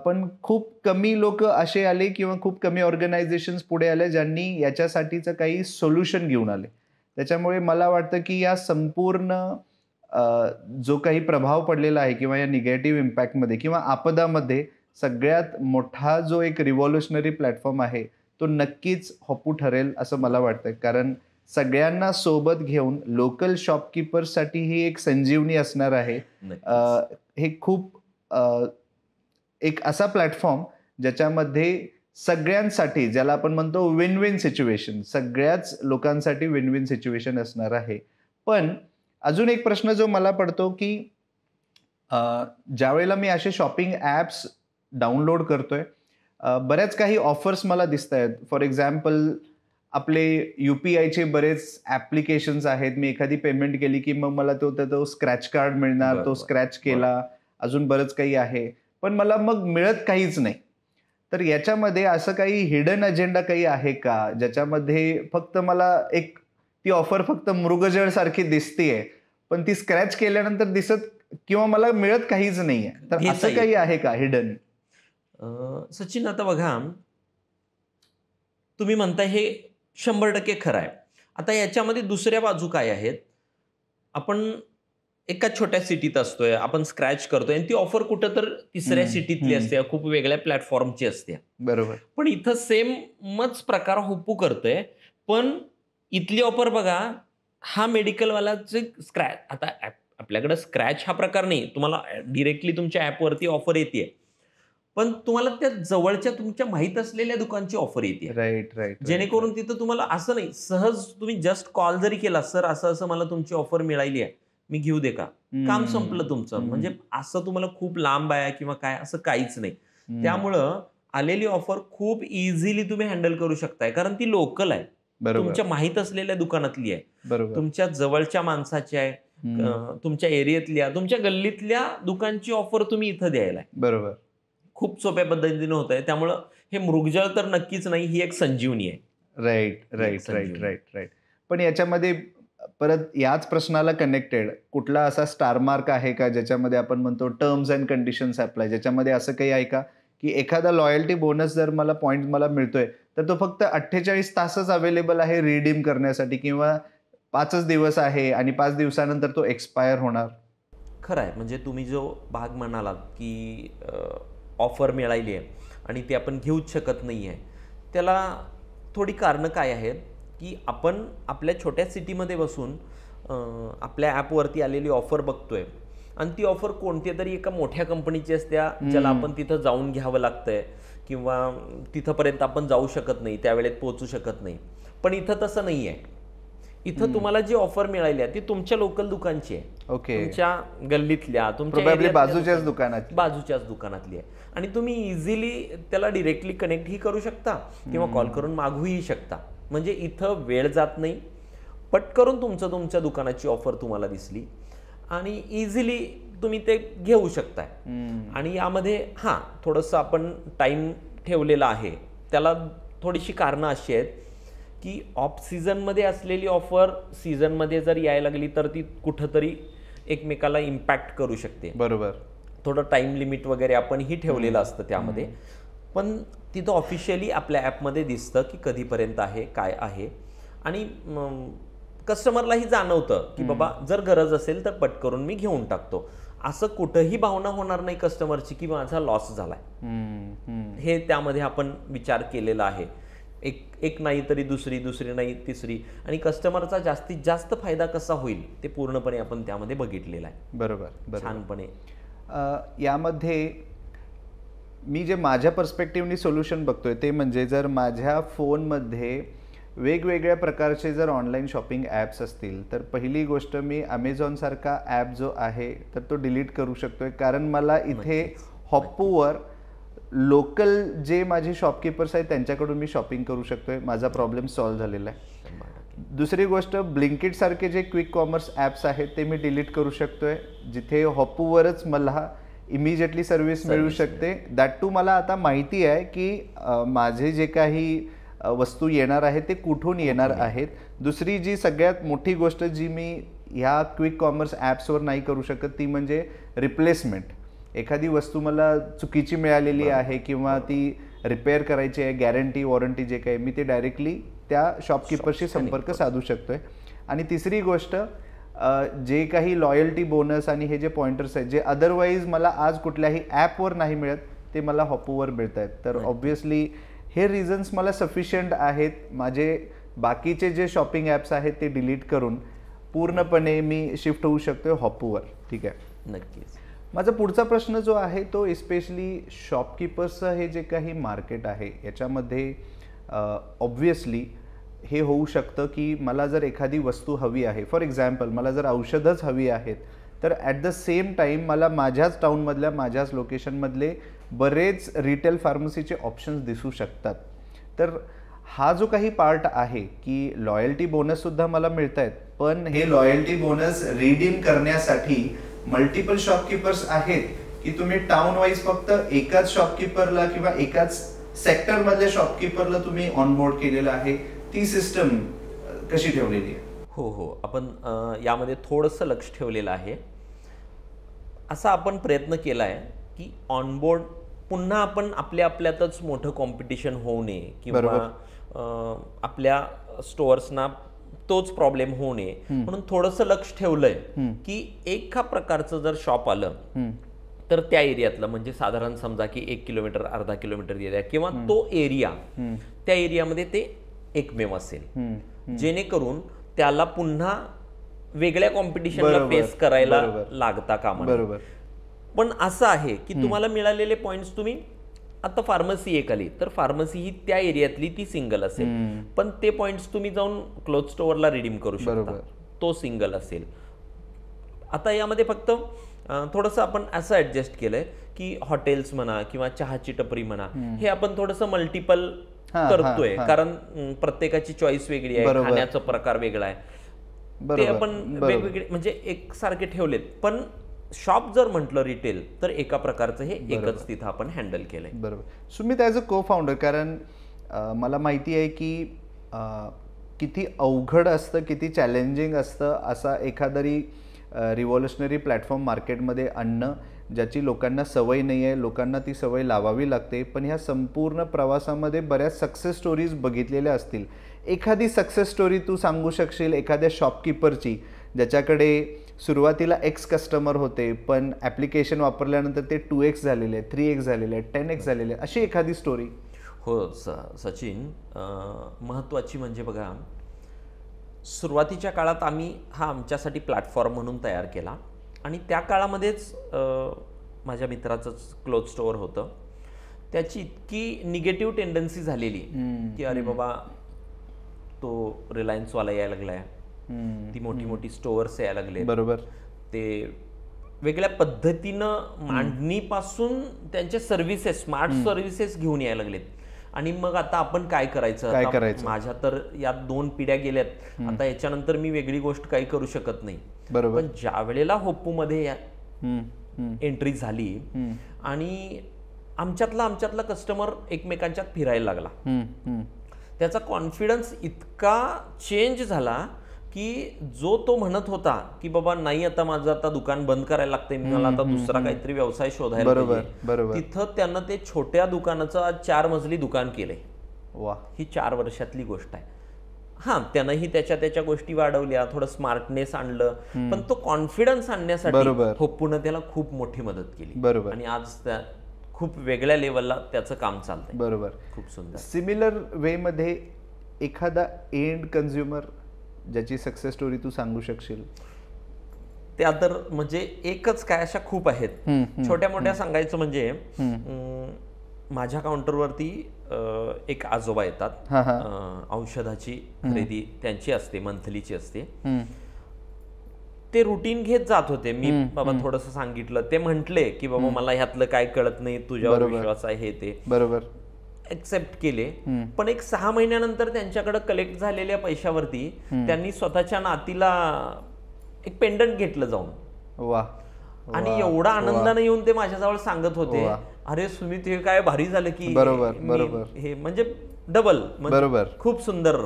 पण खूप कमी लोक असे आले किंवा खूप कमी ऑर्गनायझेशन्स पुढे आले ज्यांनी याच्यासाठीचं काही सोल्युशन घेऊन आले. त्याच्यामुळे मला वाटतं की या संपूर्ण जो काही प्रभाव पडलेला आहे किंवा या निगेटिव्ह इम्पॅक्टमध्ये किंवा आपदामध्ये सगळ्यात मोठा जो एक रिव्हॉल्युशनरी प्लॅटफॉर्म आहे तो नक्कीच हॉपू ठरेल असं मला वाटतं. कारण सगळ्यांना सोबत घेऊन लोकल शॉपकीपर्ससाठी ही एक संजीवनी असणार आहे. हे खूप एक असा प्लॅटफॉर्म ज्याच्यामध्ये सगळ्यांसाठी, ज्याला आपण म्हणतो विन विन सिच्युएशन, सगळ्याच लोकांसाठी विन विन सिच्युएशन असणार आहे. पण अजून एक प्रश्न जो मला पडतो की ज्या वेळेला मी असे शॉपिंग ॲप्स डाउनलोड करतोय, बऱ्याच काही ऑफर्स मला दिसत आहेत. फॉर एक्झाम्पल आपले UPIचे बरेच ॲप्लिकेशन्स आहेत. मी एखादी पेमेंट केली की मग मला तो स्क्रॅच कार्ड मिळणार, तो स्क्रॅच केला, अजून बरंच काही आहे, पण मला मग मिळत काहीच नाही. तर याच्यामध्ये असं काही हिडन अजेंडा काही आहे का, ज्याच्यामध्ये फक्त मला एक ती ऑफर फक्त मृगजळ सारखी दिसतीये, पण ती स्क्रॅच केल्यानंतर दिसत किंवा मला मिळत काहीच नाहीये. तर असं काही आहे का हिडन? सचिन, आता बघा, तुम्ही म्हणताय हे 100% खरं आहे. आता याच्यामध्ये दुसऱ्या बाजू काय आहेत? आपण एका छोट्या सिटीत असतोय, आपण स्क्रॅच करतोय आणि ती ऑफर कुठं तर तिसऱ्या सिटीतली असते, खूप वेगळ्या प्लॅटफॉर्मची असते. बरोबर. पण इथं सेमच प्रकार होपू करतोय, पण इथली ऑफर बघा, हा मेडिकलवालाचे स्क्रॅच, आता आपल्याकडे स्क्रॅच हा प्रकार नाही, तुम्हाला डिरेक्टली तुमच्या ॲपवरती ऑफर येते, पण तुम्हाला त्या जवळच्या तुमच्या माहीत असलेल्या दुकानची ऑफर येते. राईट. जेणेकरून तिथं तुम्हाला असं नाही, सहज तुम्ही जस्ट कॉल जरी केला, सर असं असं मला तुमची ऑफर मिळाली आहे, मी घेऊ दे का, काम संपलं तुमचं. म्हणजे असं तुम्हाला खूप लांब आहे किंवा काय असं काहीच नाही. त्यामुळं आलेली ऑफर खूप इझिली तुम्ही हँडल करू शकताय, कारण ती लोकल आहे, तुमच्या माहीत असलेल्या दुकानातली आहे, तुमच्या जवळच्या माणसाची आहे, तुमच्या एरियातल्या, तुमच्या गल्लीतल्या दुकानची ऑफर तुम्ही इथं द्यायला. बरोबर. खूप सोप्या पद्धतीने होत आहे. त्यामुळं हे मृगजळ तर नक्कीच नाही, ही एक संजीवनी आहे. राईट. पण याच्यामध्ये परत याच प्रश्नाला कनेक्टेड कुठला असा स्टार मार्क आहे का, ज्याच्यामध्ये आपण म्हणतो टर्म्स अँड कंडिशन्स अप्लाय, ज्याच्यामध्ये असं काही आहे का की एखादा लॉयल्टी बोनस जर मला पॉईंट मला मिळतोय, तर तो फक्त 48 तासच अवेलेबल आहे रिडीम करण्यासाठी, किंवा 5च दिवस आहे आणि 5 दिवसानंतर तो एक्सपायर होणार? खरं आहे. म्हणजे तुम्ही जो भाग म्हणालात की ऑफर मिळाली आहे आणि ती आपण घेऊच शकत नाही आहे, त्याला थोडी कारणं काय आहेत की आपण आपल्या छोट्या सिटीमध्ये बसून आपल्या ॲपवरती आलेली ऑफर बघतोय आणि ती ऑफर कोणती तरी एका मोठ्या कंपनीची असत्या, ज्याला आपण तिथं जाऊन घ्यावं लागतंय किंवा तिथंपर्यंत आपण जाऊ शकत नाही, त्यावेळेत पोहोचू शकत नाही. पण इथं तसं नाही आहे. इथं तुम्हाला जी ऑफर मिळाली आहे ती तुमच्या लोकल दुकानची आहे, तुमच्या गल्लीतल्या, तुमच्या बाजूच्याच दुकानातली आहे आणि तुम्ही इझिली त्याला डिरेक्टली कनेक्ट ही करू शकता किंवा कॉल करून मागूही शकता. म्हणजे इथं वेळ जात नाही, पटकरून तुमच्या दुकानाची ऑफर तुम्हाला दिसली आणि इझिली तुम्ही ते घेऊ शकताय. आणि यामध्ये थोडंसं आपण टाइम ठेवलेला आहे, त्याला थोडीशी कारणं अशी आहेत की ऑफ सीझनमध्ये असलेली ऑफर सीझनमध्ये जर यायला लागली तर ती कुठंतरी एकमेकाला इम्पॅक्ट करू शकते. बरोबर. थोडं टाइम लिमिट वगैरे आपण ही ठेवलेलं असतं त्यामध्ये, पण तिथं ऑफिशियली आपल्या ॲपमध्ये दिसतं की कधीपर्यंत आहे, काय आहे, आणि कस्टमरलाही जाणवतं की बाबा जर गरज असेल तर पट करून मी घेऊन टाकतो. असं कुठंही भावना होणार नाही कस्टमरची की माझा लॉस झालाय. हे त्यामध्ये आपण विचार केलेला आहे. एक नाही तरी दुसरी नाही तिसरी, आणि कस्टमरचा जास्तीत जास्त फायदा कसा होईल ते पूर्णपणे आपण त्यामध्ये बघितलेलं आहे. बरोबर. छानपणे. यामध्ये मी जे माझ्या पर्स्पेक्टिव्हनी सोल्युशन बघतोय ते म्हणजे, जर माझ्या फोनमध्ये वेगवेगळ्या प्रकारचे जर ऑनलाईन शॉपिंग ॲप्स असतील, तर पहिली गोष्ट मी Amazon सारखा ॲप जो आहे तर तो डिलीट करू शकतोय, कारण मला इथे हॉप्पूवर लोकल जे माझे शॉपकीपर्स आहेत त्यांच्याकडून मी शॉपिंग करू शकतोय. माझा प्रॉब्लेम सॉल्व्ह झालेला आहे. दुसरी गोष्ट, ब्लिंकिट सारखे जे क्विक कॉमर्स ॲप्स आहेत ते मी डिलीट करू शकतोय, जिथे हॉप्पूवरच मला इमिजिएटली सर्व्हिस मिळू शकते. दॅट टू मला आता माहिती आहे की माझे जे काही वस्तू येणार आहेत ते कुठून येणार आहेत. दुसरी जी सगळ्यात मोठी गोष्ट जी मी ह्या क्विक कॉमर्स ॲप्सवर नाही करू शकत ती म्हणजे रिप्लेसमेंट. एखादी वस्तू मला चुकीची मिळालेली आहे किंवा ती रिपेअर करायची आहे, गॅरंटी वॉरंटी जे काही, मी ते डायरेक्टली त्या शॉपकीपरशी संपर्क साधू शकतोय. आणि तिसरी गोष्ट, जे काही लॉयल्टी बोनस आणि हे जे पॉइंटर्स आहेत जे अदरवाईज मला आज कुठल्याही ॲपवर नाही मिळत ते मला हॉप्पूवर मिळत आहेत. तर ऑब्व्हियसली हे रिझन्स मला सफिशियंट आहेत. माझे बाकीचे जे शॉपिंग ॲप्स आहेत ते डिलीट करून पूर्णपणे मी शिफ्ट होऊ शकतो हॉप्पूवर. ठीक आहे. नक्कीच. माझा पुढचा प्रश्न जो आहे तो इस्पेशली शॉपकीपर्सचं हे जे काही मार्केट आहे याच्यामध्ये ऑब्व्हियसली हे होऊ शकतं की मला जर एखादी वस्तू हवी आहे, फॉर एक्झाम्पल मला जर औषधंच हवी आहेत, तर ॲट द सेम टाईम मला माझ्याच टाऊनमधल्या माझ्याच लोकेशनमधले बरेच रिटेल फार्मसीचे ऑप्शन्स दिसू शकतात. तर हा जो काही पार्ट आहे की लॉयल्टी बोनससुद्धा मला मिळत आहेत, पण हे लॉयल्टी बोनस रिडीम करण्यासाठी मल्टिपल शॉपकीपर्स आहेत की तुम्ही टाउन वाईज फक्त एकाच शॉपकीपरला किंवा एकाच सेक्टरमधल्या शॉपकीपरला तुम्ही ऑनबोर्ड केलेलं आहे, ती सिस्टम कशी ठेवलेली आहे? हो, आपण यामध्ये थोडंसं लक्ष ठेवलेलं आहे. असा आपण प्रयत्न केला आहे की ऑनबोर्ड पुन्हा आपण आपल्यातच मोठं कॉम्पिटिशन होऊ नये किंवा आपल्या स्टोअर्सना तोच प्रॉब्लेम होऊ नये म्हणून थोडंसं लक्ष ठेवलंय की एका प्रकारचं जर शॉप आलं तर त्या एरियातलं, म्हणजे साधारण समजा की 1 किलोमीटर अर्धा किलोमीटर एरिया किंवा तो एरिया, त्या एरियामध्ये ते एकमेव असेल, जेणेकरून त्याला पुन्हा वेगळ्या कॉम्पिटिशनला फेस करायला लागता कामा नये. पण असं आहे की तुम्हाला मिळालेले पॉइंट्स, तुम्ही आता फार्मसी एक आली तर फार्मसी ही त्या एरियातली ती सिंगल असेल, पण ते पॉइंट्स तुम्ही जाऊन क्लोथ स्टोअरला रिडीम करू शकता, तो सिंगल असेल. आता यामध्ये फक्त थोडंसं आपण असं ऍडजस्ट केलंय की हॉटेल्स म्हणा किंवा चहाची टपरी म्हणा, हे आपण थोडंसं मल्टिपल करतोय, कारण प्रत्येकाची चॉईस वेगळी आहे, खाण्याचा प्रकार वेगळा आहे, ते आपण वेगवेगळे म्हणजे एकसारखे ठेवलेत. पण शॉप जर म्हटलं रिटेल तर एका प्रकारचं हे एकच तिथं आपण हँडल केलंय. बरोबर. सुमित ॲज अ को फाउंडर, कारण मला माहिती आहे की किती अवघड असतं, किती चॅलेंजिंग असतं असा एखादरी रिव्हॉल्युशनरी प्लॅटफॉर्म मार्केटमध्ये आणणं, ज्याची लोकांना सवय नाही आहे, लोकांना ती सवय लावावी लागते. पण ह्या संपूर्ण प्रवासामध्ये बऱ्याच सक्सेस स्टोरीज बघितलेल्या असतील. एखादी सक्सेस स्टोरी तू सांगू शकशील एखाद्या शॉपकीपरची, ज्याच्याकडे सुरुवातीला एक्स कस्टमर होते, पण ॲप्लिकेशन वापरल्यानंतर ते 2x झालेले, 3x झालेले, 10x झालेले, अशी एखादी स्टोरी? हो सचिन, महत्त्वाची म्हणजे बघा, सुरुवातीच्या काळात आम्ही हा आमच्यासाठी प्लॅटफॉर्म म्हणून तयार केला आणि त्या काळामध्येच माझ्या मित्राचंच क्लोथ स्टोअर होतं, त्याची इतकी निगेटिव्ह टेंडन्सी झालेली की अरे बाबा तो रिलायन्सवाला यायला लागलाय, ती मोठी मोठी स्टोअर्स यायला लागले, बरोबर, ते वेगळ्या पद्धतीनं मांडणीपासून त्यांच्या सर्व्हिसेस, स्मार्ट सर्व्हिसेस घेऊन यायला लागलेत. आणि मग आता आपण काय करायचं? माझ्या तर यात 2 पिढ्या गेल्यात, आता याच्यानंतर मी वेगळी गोष्ट काही करू शकत नाही. पण ज्या वेळेला होप्पूमध्ये एंट्री झाली आणि आमच्यातला कस्टमर एकमेकांच्यात फिरायला लागला, त्याचा कॉन्फिडन्स इतका चेंज झाला की जो तो म्हणत होता की बाबा नाही, आता माझं आता दुकान बंद करायला लागतंय, मला आता दुसरा काहीतरी व्यवसाय शोधायला पाहिजे, तिथं त्यानं ते छोट्या दुकानाचं आज 4 मजली दुकान केलंय. वा, ही 4 वर्षातली गोष्ट आहे. त्यानंही त्याच्या गोष्टी वाढवल्या, थोडं स्मार्टनेस आणलं, पण तो कॉन्फिडन्स आणण्यासाठी होप्पूनं त्याला खूप मोठी मदत केली आणि आज त्या खूप वेगळ्या लेवलला त्याचं काम चालतंय. बरोबर, खूप सुंदर. सिमिलर वे मध्ये एखादा एंड कन्झ्युमर ज्याची सक्सेस स्टोरी तू सांगू शकशील? त्या तर म्हणजे एकच काय, अशा खूप आहेत. छोट्या मोठ्या सांगायचं म्हणजे माझ्या काउंटरवरती एक आजोबा येतात, औषधाची खरेदी त्यांची असते, मंथलीची असते. ते रुटीन घेत जात होते. मी बाबा थोडंसं सांगितलं, ते म्हटले की बाबा मला ह्यातलं काय कळत नाही, तुझ्यावर विश्वास आहे, हे ते बरोबर एक्सेप्ट केले. पण एक 6 महिन्यानंतर त्यांच्याकडे कलेक्ट झालेल्या पैशावरती त्यांनी स्वतःच्या नातीला एक पेंडंट घेतलं जाऊन. वा, आणि एवढा आनंदाने येऊन ते माझ्याजवळ सांगत होते, अरे सुमित हे काय भारी झालं की हे म्हणजे डबल, बरोबर, खूप सुंदर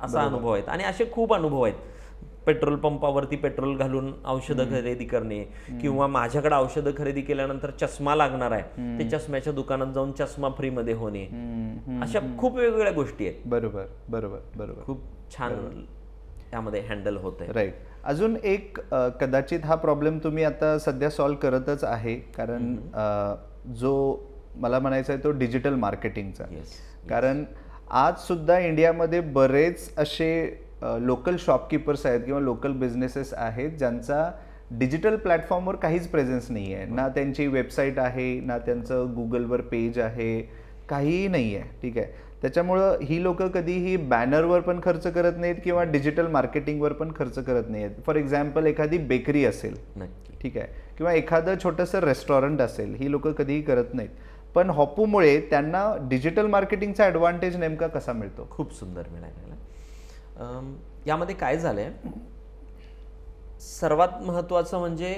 असा अनुभव आहेत. आणि असे खूप अनुभव आहेत. पेट्रोल पंपावरती पेट्रोल घालून औषधं खरेदी करणे, किंवा माझ्याकडे औषधं खरेदी केल्यानंतर चष्मा लागणार आहे, ते चष्म्याच्या दुकानात जाऊन चष्मा फ्री मध्ये होणे, अशा खूप वेगवेगळ्या गोष्टी आहेत. बरोबर बरोबर बरोबर, खूप छान त्यामध्ये हँडल होत आहे. राईट. अजून एक कदाचित हा प्रॉब्लेम तुम्ही आता सध्या सॉल्व्ह करतच आहे, कारण जो मला म्हणायचा आहे तो डिजिटल मार्केटिंगचा. कारण आज सुद्धा इंडियामध्ये बरेच असे लोकल शॉपकीपर्स आहेत किंवा लोकल बिझनेसेस आहेत ज्यांचा डिजिटल प्लॅटफॉर्मवर काहीच प्रेझेन्स नाही आहे, ना त्यांची वेबसाईट आहे, ना त्यांचं गुगलवर पेज आहे, काहीही नाही आहे. ठीक आहे, त्याच्यामुळं ही लोक कधीही बॅनरवर पण खर्च करत नाहीत किंवा डिजिटल मार्केटिंगवर पण खर्च करत नाहीत. फॉर एक्झाम्पल एखादी बेकरी असेल, ठीक आहे, किंवा एखादं छोटंसं रेस्टॉरंट असेल, ही लोक कधीही करत नाहीत. पण हॉपूमुळे त्यांना डिजिटल मार्केटिंगचा ॲडव्हान्टेज नेमका कसा मिळतो? खूप सुंदर मिळालेला. यामध्ये काय झालंय, सर्वात महत्त्वाचं म्हणजे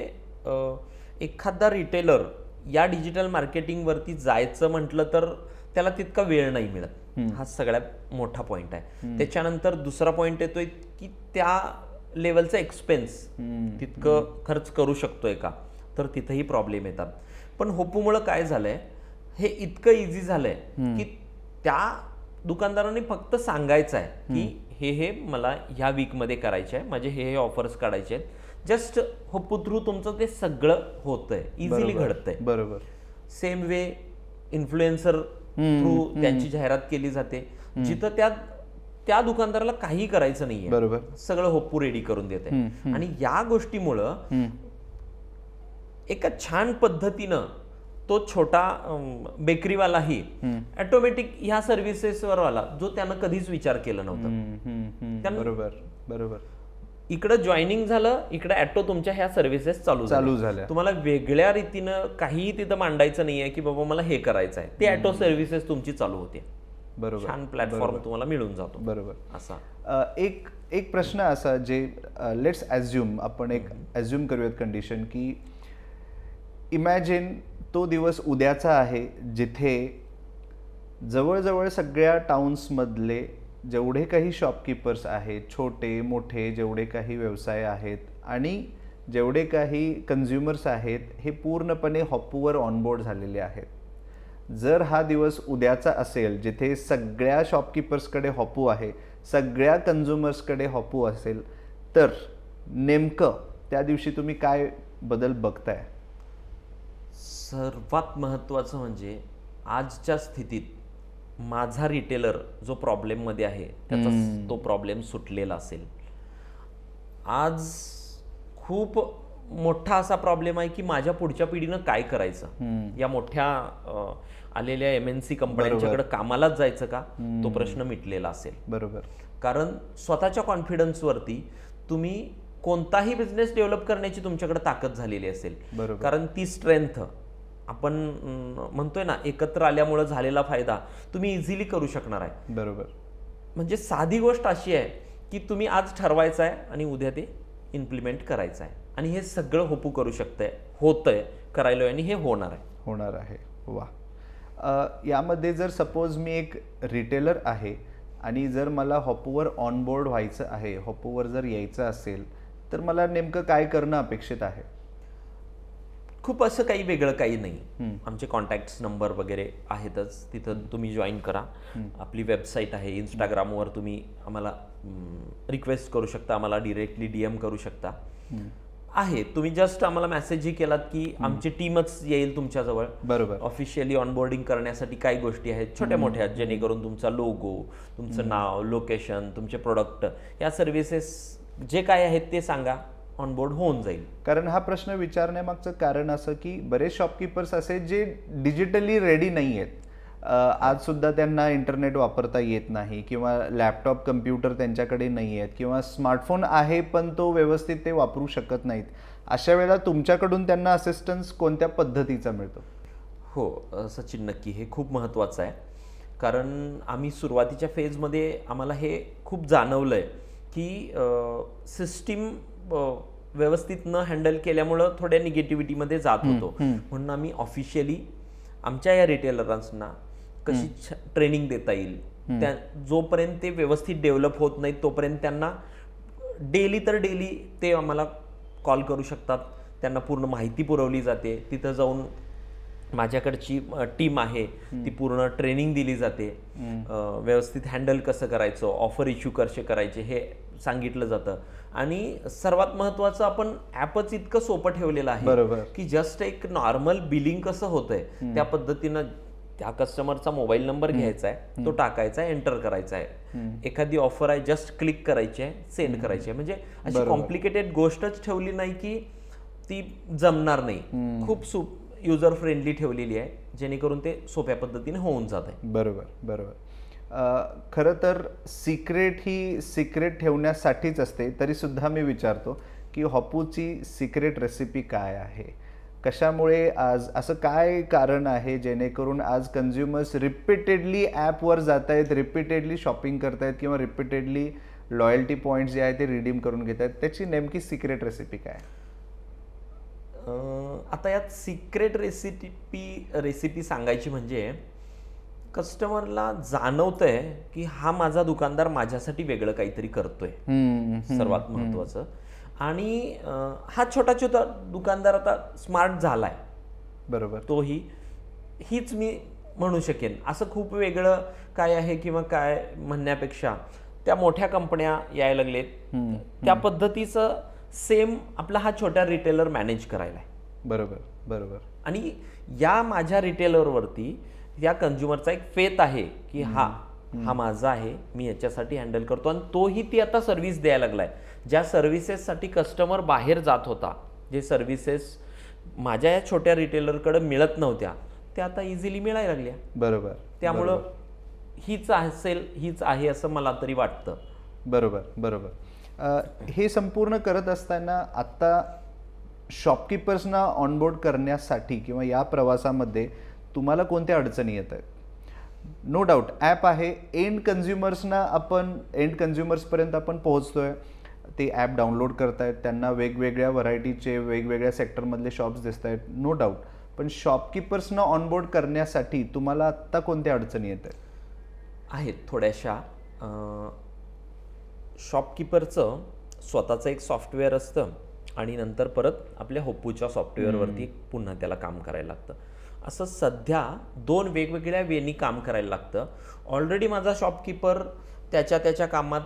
एखादा रिटेलर या डिजिटल मार्केटिंगवरती जायचं म्हटलं तर त्याला तितका वेळ नाही मिळत. हा सगळ्यात मोठा पॉईंट आहे. त्याच्यानंतर दुसरा पॉईंट येतोय की त्या लेवलचं एक्सपेन्स तितकं खर्च करू शकतोय का, तर तिथेही प्रॉब्लेम येतात. पण होपूमुळं काय झालंय, हे इतकं इझी झालंय की त्या दुकानदारांनी फक्त सांगायचं आहे की हे मला ह्या वीकमध्ये करायचे आहे, माझे हे ऑफर्स काढायचे आहेत. जस्ट होपू थ्रू तुमचं ते सगळं होतंय, इझिली घडतंय. बरोबर. सेम वे इन्फ्लुएन्सर थ्रू त्यांची जाहिरात केली जाते, जिथं त्या दुकानदाराला काही करायचं नाहीये, बरोबर, सगळं होप्पू रेडी करून देते. आणि या गोष्टीमुळं एका छान पद्धतीनं तो छोटा बेकरीवालाही ऑटोमॅटिक ह्या सर्व्हिसेसवर आला, जो त्यानं कधीच विचार केला नव्हता. बरोबर बरोबर. इकडं जॉईनिंग झालं, इकडे ऑटो तुमच्या ह्या सर्व्हिसेस चालू झाल्या. तुम्हाला वेगळ्या रीतीनं काहीही तिथं मांडायचं नाहीये की बाबा मला हे करायचं आहे, ते ऑटो सर्व्हिसेस तुमची चालू होते. बरोबर, छान प्लॅटफॉर्म तुम्हाला मिळून जातो. बरोबर. असा एक प्रश्न असा, जे लेट्स ॲज्युम, आपण एक ॲज्युम करूयात कंडिशन की इमॅजिन तो दिवस उद्याचा आहे जिथे जवळजवळ सगळ्या टाउन्समधले जेवढे काही शॉपकीपर्स आहेत, छोटे मोठे जेवढे काही व्यवसाय आहेत आणि जेवढे काही कन्झ्युमर्स आहेत, हे पूर्णपणे हॉपूवर ऑनबोर्ड झालेले आहेत. जर हा दिवस उद्याचा असेल जिथे सगळ्या शॉपकीपर्सकडे हॉपू आहे, सगळ्या कन्झ्युमर्सकडे हॉपू असेल, तर नेमकं त्या दिवशी तुम्ही काय बदल बघताय? सर्वात महत्त्वाचं म्हणजे आजच्या स्थितीत माझा रिटेलर जो प्रॉब्लेममध्ये आहे त्याचा तो प्रॉब्लेम सुटलेला असेल. आज खूप मोठा असा प्रॉब्लेम आहे की माझ्या पुढच्या पिढीनं काय करायचं. या मोठ्या आलेल्या MNC कंपन्यांच्याकडे कामालाच जायचं का, तो प्रश्न मिटलेला असेल. बरोबर. कारण स्वतःच्या कॉन्फिडन्सवरती तुम्ही कोणताही बिझनेस डेव्हलप करण्याची तुमच्याकडे ताकद झालेली असेल. कारण ती स्ट्रेंथ आपण म्हणतोय ना, एकत्र आल्यामुळे झालेला फायदा तुम्ही इझिली करू शकणार आहे. बरोबर. म्हणजे साधी गोष्ट अशी आहे की तुम्ही आज ठरवायचं आहे आणि उद्या ते इम्प्लिमेंट करायचं आहे, आणि हे सगळं होपू करू शकतंय, होतंय, करायलोय आणि हे होणार आहे. वा. यामध्ये जर सपोज मी एक रिटेलर आहे आणि जर मला हॉपूवर ऑनबोर्ड व्हायचं आहे, हॉपूवर जर यायचं असेल, तर मला नेमकं काय करणं अपेक्षित आहे? खूप असं काही वेगळं काही नाही. आमचे कॉन्टॅक्ट्स नंबर वगैरे आहेतच, तिथं तुम्ही जॉईन करा. आपली वेबसाईट आहे, इंस्टाग्रामवर तुम्ही आम्हाला रिक्वेस्ट करू शकता, आम्हाला डिरेक्टली DM करू शकता. आहे, तुम्ही जस्ट आम्हाला मेसेजही केलात की आमची टीमच येईल तुमच्याजवळ. बरोबर. ऑफिशियली ऑनबोर्डिंग करण्यासाठी काही गोष्टी आहेत छोट्या मोठ्या, जेणेकरून तुमचा लोगो, तुमचं नाव, लोकेशन, तुमचे प्रोडक्ट, या सर्व्हिसेस जे काय आहेत ते सांगा, ऑनबोर्ड होऊन जाईल. कारण हा प्रश्न विचारण्यामागचं कारण असं की बरेच शॉपकीपर्स असे जे डिजिटली रेडी नाही आहेत. आज सुद्धा त्यांना इंटरनेट वापरता येत नाही, किंवा लॅपटॉप कम्प्युटर त्यांच्याकडे नाही आहेत, किंवा स्मार्टफोन आहे पण तो व्यवस्थित ते वापरू शकत नाहीत. अशा वेळेला तुमच्याकडून त्यांना असिस्टन्स कोणत्या पद्धतीचा मिळतो? हो सचिन, नक्की हे खूप महत्त्वाचं आहे. कारण आम्ही सुरुवातीच्या फेजमध्ये आम्हाला हे खूप जाणवलं आहे की सिस्टीम व्यवस्थित न हँडल केल्यामुळं थोड्या निगेटिव्हिटीमध्ये जात होतो. म्हणून आम्ही ऑफिशियली आमच्या या रिटेलरांना कशी ट्रेनिंग देता येईल, त्या जोपर्यंत ते व्यवस्थित डेव्हलप होत नाहीत तोपर्यंत त्यांना डेली ते आम्हाला कॉल करू शकतात. त्यांना पूर्ण माहिती पुरवली जाते. तिथं जाऊन माझ्याकडची टीम आहे ती पूर्ण ट्रेनिंग दिली जाते. व्यवस्थित हँडल कसं करायचं, ऑफर इश्यू कसे करायचे हे सांगितलं जातं. आणि सर्वात महत्त्वाचं, आपण ॲपच इतकं सोपं ठेवलेलं आहे की जस्ट एक नॉर्मल बिलिंग कसं होतंय त्या पद्धतीनं त्या कस्टमरचा मोबाईल नंबर घ्यायचा आहे, तो टाकायचा आहे, एंटर करायचा आहे. एखादी ऑफर आहे, जस्ट क्लिक करायची आहे, सेंड करायची आहे. म्हणजे अशी कॉम्प्लिकेटेड गोष्टच ठेवली नाही की ती जमणार नाही. खूप युजर फ्रेंडली ठेवलेली आहे जेणेकरून ते सोप्या पद्धतीने होऊन जात आहे. बरोबर बरोबर. खरं तर सिक्रेट ठेवण्यासाठीच असते, तरीसुद्धा मी विचारतो की हॉपूची सिक्रेट रेसिपी काय आहे? कशामुळे आज असं काय कारण आहे जेणेकरून आज कन्झ्युमर्स रिपीटेडली ॲपवर जात आहेत, रिपीटेडली शॉपिंग करत आहेत किंवा रिपीटेडली लॉयल्टी पॉईंट्स जे आहे ते रिडीम करून घेत आहेत? त्याची नेमकी सिक्रेट रेसिपी काय? आता यात सिक्रेट रेसिपी सांगायची म्हणजे कस्टमरला जाणवतंय की हा माझा दुकानदार माझ्यासाठी वेगळं काहीतरी करतोय, सर्वात महत्वाचं. आणि हा छोटा दुकानदार आता स्मार्ट झालाय. बरोबर. हीच मी म्हणू शकेन. असं खूप वेगळं काय आहे किंवा काय म्हणण्यापेक्षा त्या मोठ्या कंपन्या यायला लागलेत, त्या पद्धतीचं सेम आपला हा छोटा रिटेलर मॅनेज करायला आहे. बरोबर बरोबर. आणि या माझ्या रिटेलरवरती या कंझ्युमरचा एक फेथ आहे की हा माझा आहे, मी याच्यासाठी हँडल करतो. आणि तोही ती आता सर्व्हिस द्यायला लागलाय. ज्या सर्व्हिसेससाठी कस्टमर बाहेर जात होता, जे सर्व्हिसेस माझ्या या छोट्या रिटेलरकडे मिळत नव्हत्या, त्या आता इझिली मिळायला लागल्या. बरोबर. त्यामुळं हीच आहे असं मला तरी वाटतं. बरोबर बरोबर. हे संपूर्ण करत असताना आता शॉपकीपर्सना ऑनबोर्ड करण्यासाठी किंवा या प्रवासामध्ये तुम्हाला कोणत्या अडचणी येत आहेत? नो डाऊट ॲप आहे, एंड कन्झ्युमर्सपर्यंत आपण पोहोचतोय. ते ॲप डाउनलोड करतायत, त्यांना वेगवेगळ्या व्हरायटीचे वेगवेगळ्या सेक्टरमधले शॉप्स दिसत आहेत, नो डाऊट. पण शॉपकीपर्सना ऑनबोर्ड करण्यासाठी तुम्हाला आत्ता कोणत्या अडचणी येत आहेत? थोड्याशा. शॉपकीपरचं स्वतःचं एक सॉफ्टवेअर असतं आणि नंतर परत आपल्या होपूच्या सॉफ्टवेअरवरती पुन्हा त्याला काम करायला लागतं. असं सध्या 2 वेगवेगळ्या वेनी काम करायला लागतं. ऑलरेडी माझा शॉपकीपर त्याच्या कामात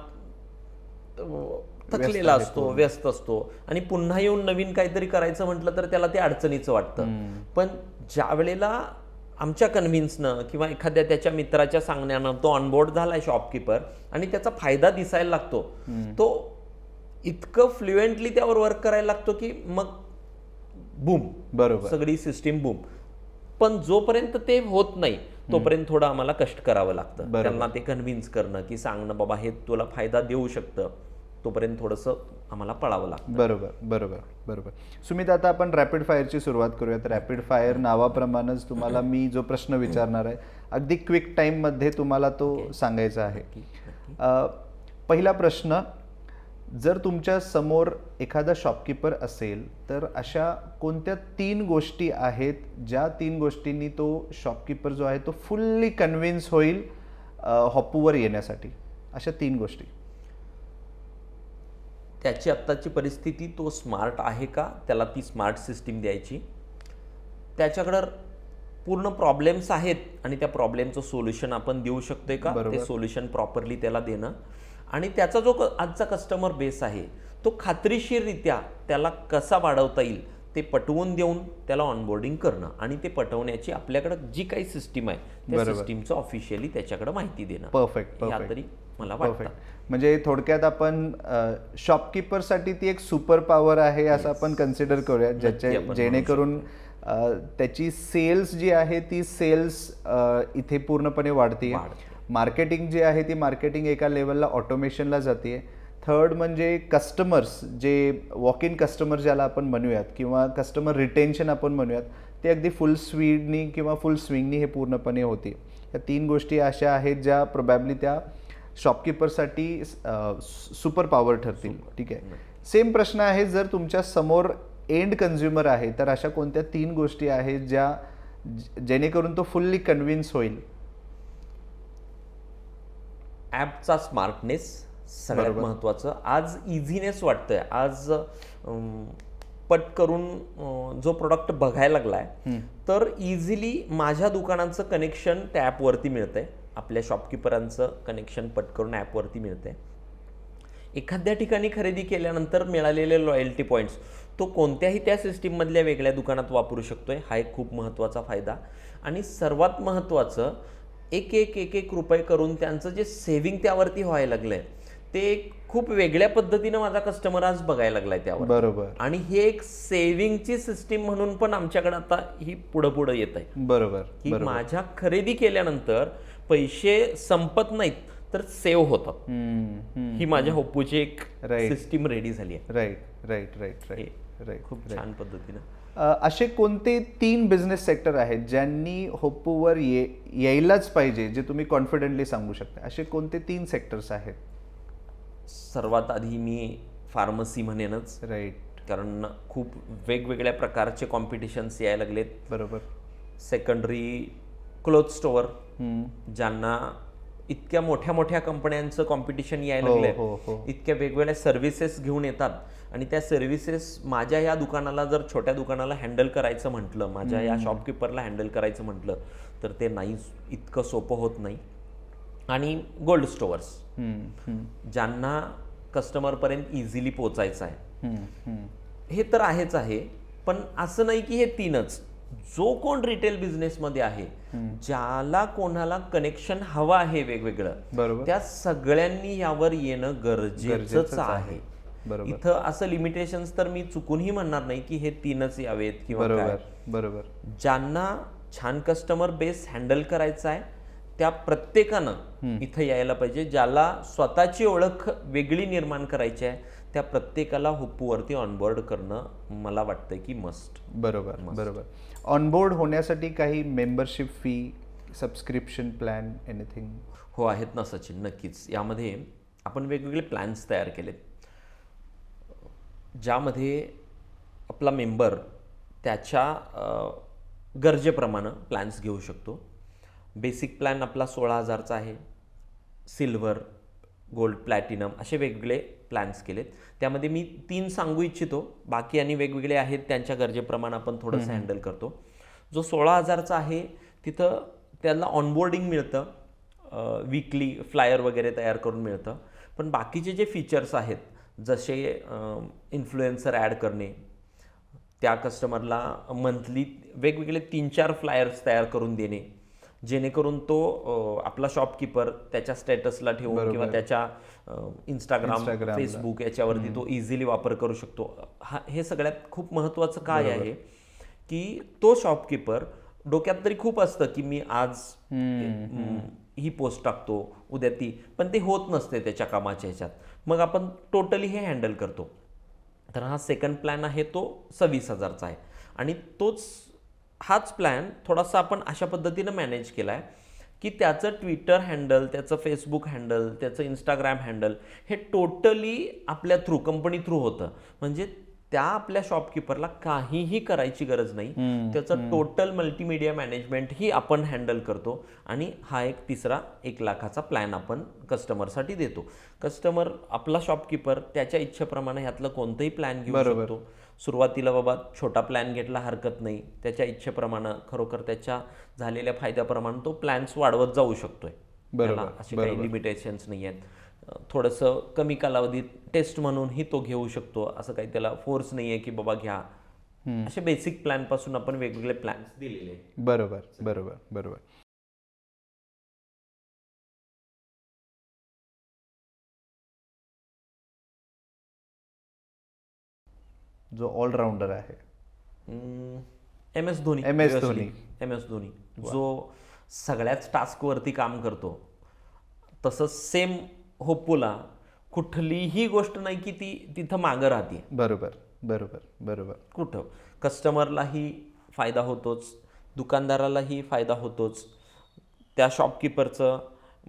थकलेला असतो, व्यस्त असतो, आणि पुन्हा येऊन नवीन काहीतरी करायचं म्हटलं तर त्याला ते अडचणीचं वाटतं. पण ज्या वेळेला आमच्या कन्व्हिन्सनं किंवा एखाद्या त्याच्या मित्राच्या सांगण्यानं तो ऑनबोर्ड झालाय शॉपकीपर आणि त्याचा फायदा दिसायला लागतो, तो इतकं फ्लुएंटली त्यावर वर्क करायला लागतो की मग बूम, बरोबर, सगळी सिस्टीम बूम. पण जोपर्यंत ते होत नाही तोपर्यंत थोडं आम्हाला कष्ट करावं लागतं. त्यांना ते कन्व्हिन्स करणं की सांगणं बाबा हे तुला फायदा देऊ शकतं, तोपर्यंत थोडंसं आम्हाला पळावं लागतं. बरोबर बरोबर बरोबर. सुमित, आता आपण रॅपिड फायरची सुरुवात करूयात. रॅपिड फायर नावाप्रमाणेच तुम्हाला मी जो प्रश्न विचारणार आहे अगदी क्विक टाईममध्ये तुम्हाला तो सांगायचा आहे. पहिला प्रश्न, जर तुमच्या समोर एखादा शॉपकीपर असेल तर अशा कोणत्या 3 गोष्टी आहेत ज्या 3 गोष्टींनी तो शॉपकीपर जो आहे तो फुल्ली कन्व्हिन्स होईल हॉपूवर येण्यासाठी? अशा 3 गोष्टी. त्याची आत्ताची परिस्थिती, तो स्मार्ट आहे का, त्याला ती स्मार्ट सिस्टीम द्यायची, त्याच्याकडं पूर्ण प्रॉब्लेम्स आहेत आणि त्या प्रॉब्लेमचं सोल्युशन आपण देऊ शकतोय का, ते सोल्युशन प्रॉपरली त्याला देणं, आणि त्याचा जो आजचा कस्टमर बेस आहे तो खात्रीशीररित्या त्याला कसा वाढवता येईल ते पटवून देऊन त्याला ऑनबोर्डिंग करणं, आणि ते पटवण्याची आपल्याकडे जी काही सिस्टीम आहे त्या सिस्टीमचं ऑफिशियली त्याच्याकडे माहिती देणं. परफेक्ट. या तरी मला वाटतं. म्हणजे थोडक्यात आपण शॉपकीपरसाठी ती एक सुपर पॉवर आहे असं आपण कन्सिडर करूया, जेणेकरून त्याची सेल्स जी आहे ती सेल्स इथे पूर्णपणे वाढते. मार्केटिंग जी आहे ती मार्केटिंग एका लेवलला ऑटोमेशनला जाते. थर्ड म्हणजे कस्टमर्स, जे वॉक इन कस्टमर ज्याला आपण म्हणूयात किंवा कस्टमर रिटेन्शन आपण म्हणूयात, ते अगदी फुल स्पीडनी किंवा फुल स्विंगनी हे पूर्णपणे होते. या 3 गोष्टी अशा आहेत ज्या प्रोबॅबली त्या शॉपकीपरसाठी सुपर पॉवर ठरतील. ठीक आहे. सेम प्रश्न आहे, जर तुमच्या समोर एंड कन्झ्युमर आहे तर अशा कोणत्या 3 गोष्टी आहेत ज्या जेणेकरून तो फुल्ली कन्व्हिन्स होईल? ॲपचा स्मार्टनेस सगळ्यात महत्त्वाचं. आज इझीनेस वाटतंय. आज पट करून जो प्रोडक्ट बघायला लागलाय तर इझिली माझ्या दुकानाचं कनेक्शन त्या ॲपवरती मिळतंय, आपल्या शॉपकीपरांचं कनेक्शन पट करून ॲपवरती मिळतंय. एखाद्या ठिकाणी खरेदी केल्यानंतर मिळालेले लॉयल्टी पॉईंट्स तो कोणत्याही त्या सिस्टीममधल्या वेगळ्या दुकानात वापरू शकतोय, हा एक खूप महत्त्वाचा फायदा. आणि सर्वात महत्त्वाचं, एक रुपये करून त्यांचं जे सेव्हिंग त्यावरती व्हायला लागलंय ते खूप वेगळ्या पद्धतीनं माझा कस्टमर आज बघायला लागलाय त्यावर. बरोबर. आणि हे एक सेव्हिंगची सिस्टीम म्हणून पण आमच्याकडे आता ही पुढं येत आहे. बरोबर. की माझ्या खरेदी केल्यानंतर पैसे संपत नाहीत तर सेव्ह होतात. ही माझ्या होप्पूची एक सिस्टीम रेडी झाली आहे. Right right right right right. खूप छान पद्धतीनं. असे कोणते 3 बिझनेस सेक्टर आहेत ज्यांनी होप्पूवर यायलाच पाहिजे, जे तुम्ही कॉन्फिडेंटली सांगू शकता? असे कोणते 3 सेक्टर्स आहेत? सर्वात आधी मी फार्मसी म्हणेनच. राईट. कारण खूप वेगवेगळ्या प्रकारचे कॉम्पिटिशन्स यायला लागलेत. बरोबर. सेकंडरी क्लोथ स्टोअर, ज्यांना इतक्या मोठ्या मोठ्या कंपन्यांचं कॉम्पिटिशन यायला लागलंय. इतक्या वेगवेगळ्या सर्व्हिसेस घेऊन येतात आणि त्या सर्व्हिसेस माझ्या या दुकानाला, जर छोट्या दुकानाला हँडल करायचं म्हटलं, माझ्या या शॉपकीपरला हँडल करायचं म्हटलं तर ते नाही, इतकं सोपं होत नाही. आणि गोल्ड स्टोअर्स, ज्यांना कस्टमरपर्यंत इझिली पोचायचं आहे. हे तर आहेच आहे, पण असं नाही की हे 3च. जो कोण रिटेल बिझनेसमध्ये आहे, ज्याला कोणाला कनेक्शन हवं आहे वेगवेगळं, त्या सगळ्यांनी यावर येणं गरजेचं आहे. इथं असं लिमिटेशन्स तर मी चुकूनही म्हणणार नाही की हे 3च यावेत किंवा काय. बरोबर. ज्यांना छान कस्टमर बेस हँडल करायचा आहे त्या प्रत्येकानं इथं यायला पाहिजे. ज्याला स्वतःची ओळख वेगळी निर्माण करायची आहे त्या प्रत्येकाला होप्पूवरती ऑनबोर्ड करणं मला वाटतं की मस्ट. बरोबर. बरोबर. ऑनबोर्ड होण्यासाठी काही membership fee, subscription plan, anything? हो, आहेत ना सचिन, नक्कीच. यामध्ये आपण वेगवेगळे प्लॅन्स तयार केलेत, ज्यामध्ये आपला मेंबर त्याच्या गरजेप्रमाणे प्लॅन्स घेऊ शकतो. बेसिक प्लॅन आपला 16,000चा आहे. सिल्वर, गोल्ड, प्लॅटिनम असे वेगवेगळे प्लॅन्स केलेत. त्यामध्ये मी 3 सांगू इच्छितो, बाकी आणि वेगवेगळे आहेत त्यांच्या गरजेप्रमाणे आपण थोडंसं हँडल करतो. जो 16,000चा आहे तिथं त्याला ऑनबोर्डिंग मिळतं, वीकली फ्लायर वगैरे तयार करून मिळतं. पण बाकीचे जे फीचर्स आहेत, जसे इन्फ्लुएन्सर ॲड करणे, त्या कस्टमरला मंथली वेगवेगळे 3-4 फ्लायर्स तयार करून देणे, जेणेकरून तो आपला शॉपकीपर त्याच्या स्टेटसला ठेवून किंवा त्याच्या इंस्टाग्राम, फेसबुक याच्यावरती तो इझिली वापर करू शकतो. हे सगळ्यात खूप महत्त्वाचं काय आहे की तो शॉपकीपर डोक्यात तरी खूप असतं की मी आज ही पोस्ट टाकतो, उद्या ती, पण ते होत नसते त्याच्या कामाच्या ह्याच्यात. मग आपण टोटली हे हँडल करतो. तर हा सेकंड प्लॅन आहे तो 26,000चा आहे. आणि हाच प्लॅन थोडासा आपण अशा पद्धतीनं मॅनेज केला आहे की त्याचं ट्विटर हँडल, त्याचं फेसबुक हँडल, त्याचं इंस्टाग्राम हँडल हे टोटली आपल्या थ्रू, कंपनी थ्रू होतं. म्हणजे त्या आपल्या शॉपकीपरला काहीही करायची गरज नाही. त्याचं टोटल मल्टीमीडिया मॅनेजमेंट ही आपण हँडल करतो. आणि हा एक तिसरा 1 लाखाचा प्लॅन आपण कस्टमरसाठी देतो. कस्टमर आपला शॉपकीपर त्याच्या इच्छेप्रमाणे ह्यातलं कोणतंही प्लॅन घेऊ शकतो. सुरुवातीला बाबा छोटा प्लॅन घेतला हरकत नाही, त्याच्या इच्छेप्रमाणे खरोखर त्याच्या झालेल्या फायद्याप्रमाणे तो प्लॅन्स वाढवत जाऊ शकतोय. असे काही लिमिटेशन्स नाही आहेत. थोडंसं कमी कालावधीत टेस्ट म्हणूनही तो घेऊ शकतो, असं काही त्याला फोर्स नाही आहे की बाबा घ्या. असे बेसिक प्लॅन पासून आपण वेगवेगळे प्लॅन्स दिलेले आहेत. बरोबर बरोबर बरोबर. जो ऑलराऊंडर आहे एम एस धोनी, जो सगळ्याच टास्कवरती काम करतो, तसंच सेम होप्पूला कुठलीही गोष्ट नाही की ती तिथं मागं राहते. बरोबर बरोबर बरोबर. कुठं कस्टमरलाही फायदा होतोच, दुकानदारालाही फायदा होतोच, त्या शॉपकीपरचं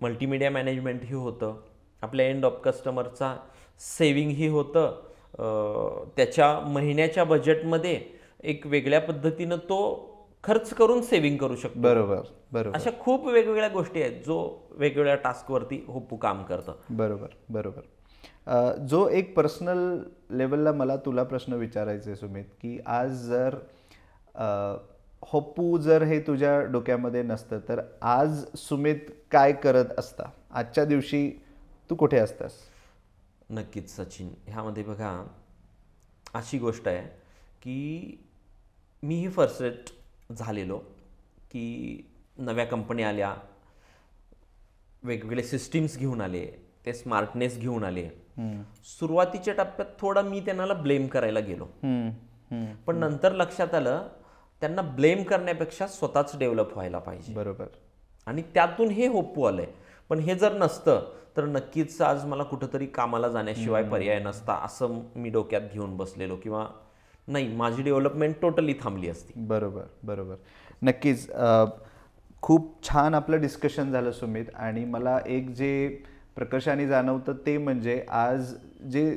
मल्टीमीडिया मॅनेजमेंटही होतं, आपल्या एंड ऑफ कस्टमरचा सेविंगही होतं, त्याच्या महिन्याच्या बजेटमध्ये एक वेगळ्या पद्धतीनं तो खर्च करून सेव्हिंग करू शकतो. बरोबर बरोबर. अशा खूप वेगवेगळ्या गोष्टी आहेत जो वेगवेगळ्या टास्कवरती होप्पू काम करतं. बरोबर बरोबर. जो एक पर्सनल लेवलला मला तुला प्रश्न विचारायचा आहे सुमित, की आज जर होप्पू जर हे तुझ्या डोक्यामध्ये नसतं तर आज सुमित काय करत असता? आजच्या दिवशी तू कुठे असतास? नक्कीच सचिन, ह्यामध्ये बघा अशी गोष्ट आहे की मीही फ्रस्ट्रेट झालेलो की नव्या कंपनी आल्या, वेगवेगळे सिस्टीम्स घेऊन आले, ते स्मार्टनेस घेऊन आले. सुरुवातीच्या टप्प्यात थोडा मी त्यांना ब्लेम करायला गेलो, पण नंतर लक्षात आलं त्यांना ब्लेम करण्यापेक्षा स्वतःच डेव्हलप व्हायला पाहिजे. बरोबर. आणि त्यातून हे होपू आलंय. पण हे जर नसतं तर नक्कीच आज मला कुठंतरी कामाला जाण्याशिवाय पर्याय नसता असं मी डोक्यात घेऊन बसलेलो, किंवा नाही, माझी डेव्हलपमेंट टोटली थांबली असती. बरोबर बरोबर. नक्कीच. खूप छान आपलं डिस्कशन झालं सुमित. आणि मला एक जे प्रकर्षाने जाणवतं ते म्हणजे आज जे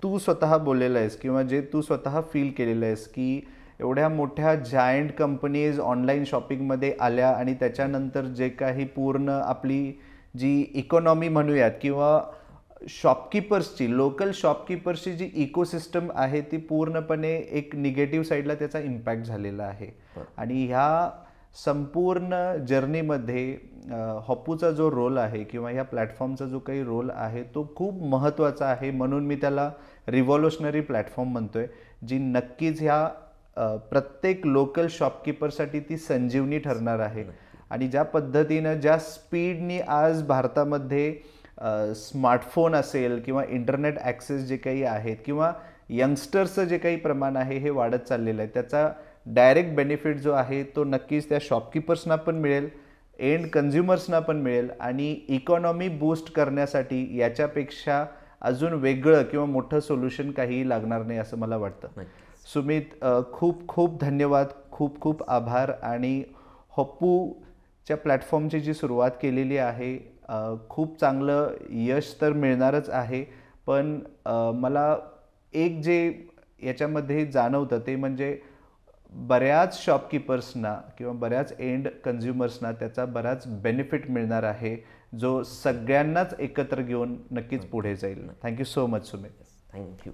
तू स्वतः बोललेलं आहेस किंवा जे तू स्वतः फील केलेलं आहेस की एवढ्या मोठ्या जायंट कंपनीज ऑनलाईन शॉपिंगमध्ये आल्या आणि त्याच्यानंतर जे काही पूर्ण आपली जी इकॉनॉमी म्हणूयात किंवा शॉपकीपर्सची, लोकल शॉपकीपर्सची जी इकोसिस्टम आहे ती पूर्णपणे एक निगेटिव्ह साईडला त्याचा इम्पॅक्ट झालेला आहे. आणि ह्या संपूर्ण जर्नीमध्ये हॉपूचा जो रोल आहे किंवा ह्या प्लॅटफॉर्मचा जो काही रोल आहे तो खूप महत्त्वाचा आहे. म्हणून मी त्याला रिव्हॉल्युशनरी प्लॅटफॉर्म म्हणतोय, जी नक्कीच ह्या प्रत्येक लोकल शॉपकीपरसाठी ती संजीवनी ठरणार आहे. आणि ज्या पद्धतीनं, ज्या स्पीडनी आज भारतामध्ये स्मार्टफोन असेल किंवा इंटरनेट ॲक्सेस जे काही आहेत किंवा यंगस्टर्सचं जे काही प्रमाण आहे हे वाढत चाललेलं आहे, त्याचा डायरेक्ट बेनिफिट जो आहे तो नक्कीच त्या शॉपकीपर्सना पण मिळेल, एंड कन्झ्युमर्सना पण मिळेल. आणि इकॉनॉमी बूस्ट करण्यासाठी याच्यापेक्षा अजून वेगळं किंवा मोठं सोल्युशन काहीही लागणार नाही असं मला वाटतं. सुमित, खूप खूप धन्यवाद, खूप खूप आभार. आणि हॉपूच्या प्लॅटफॉर्मची जी सुरुवात केलेली आहे, खूप चांगलं यश तर मिळणारच आहे. पण मला एक जे याच्यामध्ये जाणवतं ते म्हणजे बऱ्याच शॉपकीपर्सना किंवा बऱ्याच एंड कन्झ्युमर्सना त्याचा बराच बेनिफिट मिळणार आहे, जो सगळ्यांनाच एकत्र घेऊन नक्कीच पुढे जाईल. Thank you so much Sumit. Thank you.